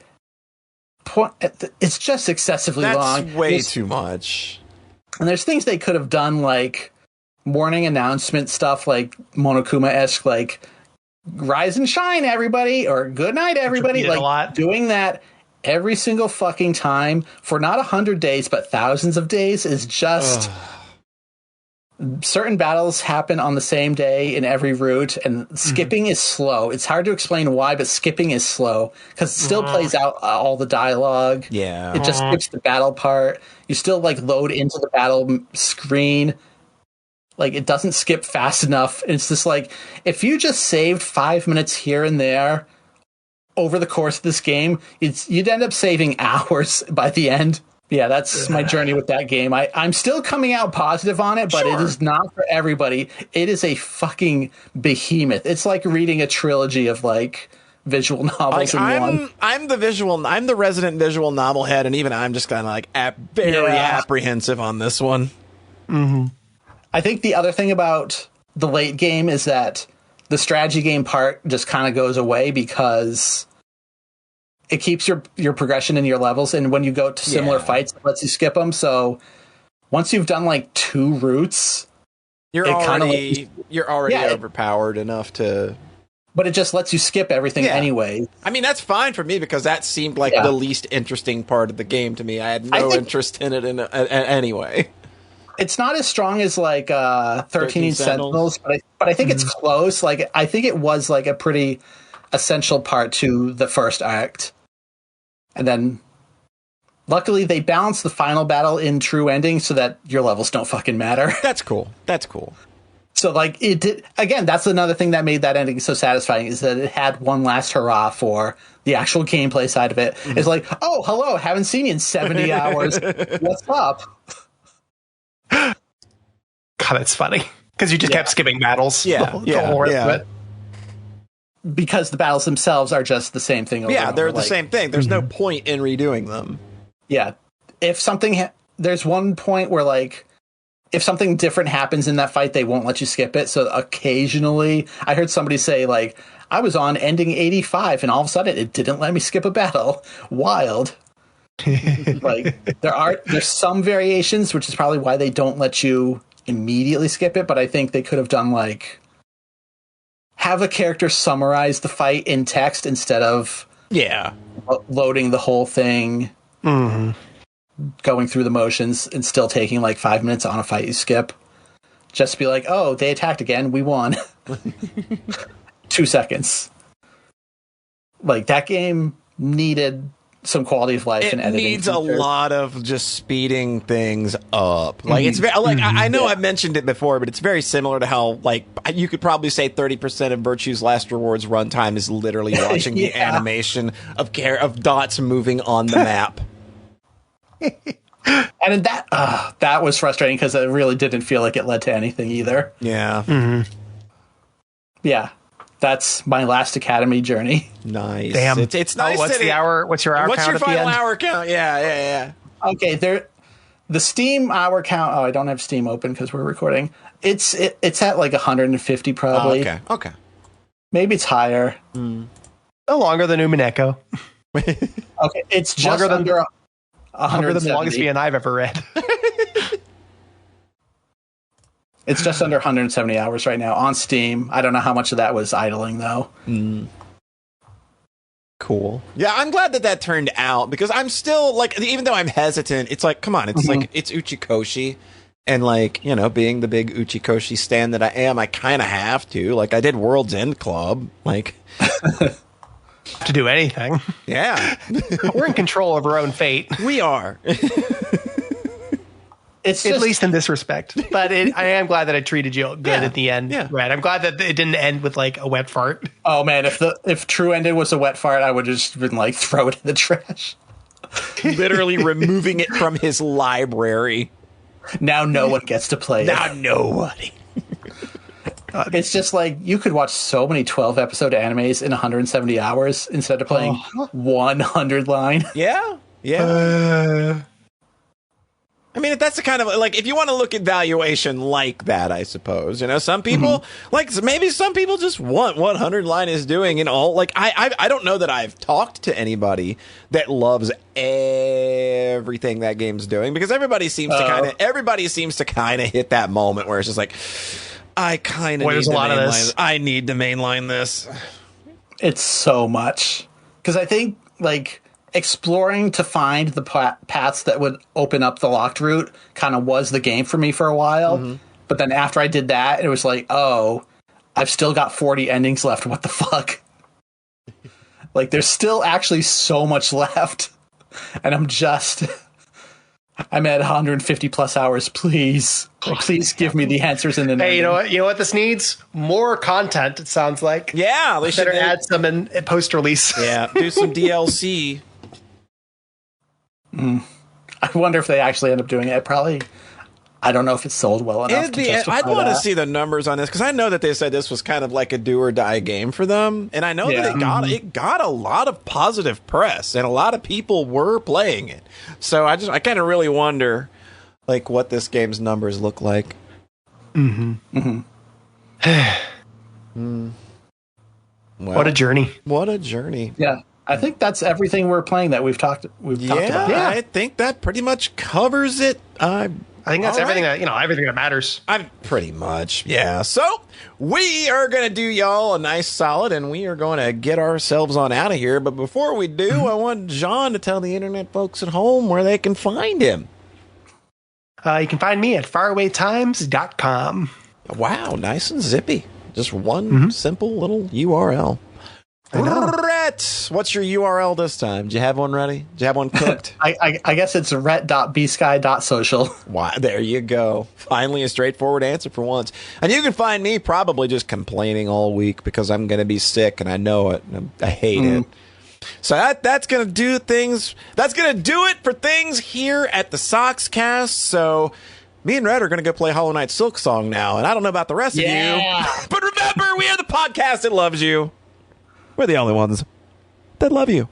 S3: it's just excessively long.
S1: That's way too much.
S3: And there's things they could have done, like morning announcement stuff, like Monokuma-esque, like rise and shine, everybody, or good night, everybody. Like, doing that every single fucking time for not 100 days, but thousands of days is just... Certain battles happen on the same day in every route, and skipping is slow. It's hard to explain why, but skipping is slow because it still plays out all the dialogue.
S1: Yeah.
S3: It just skips the battle part. You still like load into the battle screen. Like, it doesn't skip fast enough. It's just like, if you just saved 5 minutes here and there over the course of this game, you'd end up saving hours by the end. Yeah, that's my journey with that game. I'm still coming out positive on it, but It is not for everybody. It is a fucking behemoth. It's like reading a trilogy of like visual novels in one.
S1: I'm the resident visual novel head, and even I'm just kind of like very apprehensive on this one.
S2: Mm-hmm.
S3: I think the other thing about the late game is that the strategy game part just kind of goes away because it keeps your progression in your levels, and when you go to similar fights, it lets you skip them. So once you've done like 2 routes,
S1: you're already overpowered enough to.
S3: But it just lets you skip everything anyway.
S1: I mean, that's fine for me because that seemed like the least interesting part of the game to me. I had no interest in it anyway.
S3: It's not as strong as like 13 Sentinels, but I think it's close. Like I think it was like a pretty essential part to the first act. And then luckily they balanced the final battle in true ending so that your levels don't fucking matter.
S1: That's cool.
S3: So like it did again, that's another thing that made that ending so satisfying is that it had one last hurrah for the actual gameplay side of it. It's like, oh, hello, haven't seen you in 70 hours. What's up?
S2: God, that's funny. Because you just kept skipping battles.
S3: Because the battles themselves are just the same thing over and over.
S1: They're the same thing. There's no point in redoing them.
S3: Yeah. If something there's one point where like if something different happens in that fight, they won't let you skip it. So occasionally I heard somebody say like, I was on ending 85 and all of a sudden it didn't let me skip a battle. Wild. Like there's some variations, which is probably why they don't let you immediately skip it. But I think they could have done like have a character summarize the fight in text instead of loading the whole thing, going through the motions and still taking like 5 minutes on a fight you skip. Just be like, oh, they attacked again. We won. 2 seconds. Like that game needed some quality of life and editing. It
S1: needs a lot of just speeding things up. Like it's very like I know I've mentioned it before, but it's very similar to how like you could probably say 30% of Virtue's Last Rewards runtime is literally watching the animation of dots moving on the map.
S3: And that was frustrating because it really didn't feel like it led to anything either.
S1: Yeah.
S3: Yeah. That's my last Academy journey.
S1: Nice.
S2: Damn.
S1: It's nice.
S2: What's your hour
S1: What's
S2: count?
S1: What's your final
S2: at the end?
S1: hour count? Yeah.
S3: Okay, the Steam hour count. Oh, I don't have Steam open because we're recording. It's at like 150 probably.
S1: Oh, okay.
S3: Maybe it's higher.
S2: No longer than Umineko.
S3: Okay, it's just
S2: longer
S3: under 170.
S2: Longer than the longest VN I've ever read.
S3: It's just under 170 hours right now on Steam. I don't know how much of that was idling, though.
S1: Cool. Yeah, I'm glad that turned out, because I'm still, like, even though I'm hesitant, it's like, come on, it's like, it's Uchikoshi. And, like, you know, being the big Uchikoshi stan that I am, I kind of have to. Like, I did World's End Club. Like...
S2: to do anything.
S1: Yeah.
S2: We're in control of our own fate.
S1: We are.
S3: It's
S2: at least in this respect. But I am glad that I treated you good at the end.
S1: Yeah.
S2: Right. I'm glad that it didn't end with like a wet fart.
S3: Oh man, if True Ended was a wet fart, I would have just been like, throw it in the trash.
S1: Literally removing it from his library.
S3: Now no one gets to play it.
S1: Now nobody.
S3: It's just like you could watch so many 12-episode animes in 170 hours instead of playing 100 line.
S1: Yeah. I mean, if that's the kind of, like, if you want to look at valuation like that, I suppose, you know, some people, like, maybe some people just want what 100 line is doing and all. Like, I don't know that I've talked to anybody that loves everything that game's doing, because everybody seems to kind of hit that moment where it's just like, I kind of need to mainline this. I need to mainline this.
S3: It's so much. Because I think, like, exploring to find the paths that would open up the locked route kind of was the game for me for a while. But then after I did that, it was like, oh, I've still got 40 endings left. What the fuck? Like, there's still actually so much left. And I'm at 150 plus hours. Please give me the answers in the
S2: Hey, you know what this needs? More content, it sounds like.
S1: Yeah, they should
S2: add some in post-release.
S1: Yeah, do some DLC.
S3: I wonder if they actually end up doing it. I don't know if it's sold well enough to justify
S1: I'd want to
S3: that.
S1: see the numbers on this because I know that they said this was kind of like a do or die game for them, and I know that it got a lot of positive press, and a lot of people were playing it. So I kind of really wonder, like, what this game's numbers look like.
S2: Well, what a journey!
S1: What a journey!
S3: Yeah. I think that's everything we're playing that we've talked about.
S1: Yeah, I think that pretty much covers it.
S2: I think that's everything that everything that matters.
S1: Pretty much, yeah. So we are gonna do y'all a nice solid, and we are going to get ourselves on out of here. But before we do, I want John to tell the internet folks at home where they can find him.
S2: You can find me at farawaytimes.com.
S1: Wow, nice and zippy. Just one simple little URL. Rhete, what's your URL this time? Do you have one ready? Do you have one cooked?
S3: I guess it's rhete.bsky.social.
S1: Why, there you go. Finally, a straightforward answer for once. And you can find me probably just complaining all week because I'm going to be sick and I know it. And I hate it. So that's going to do things. That's going to do it for things here at the Sockscast. So me and Rhete are going to go play Hollow Knight Silk Song now. And I don't know about the rest of you. But remember, we are the podcast that loves you. We're the only ones that love you.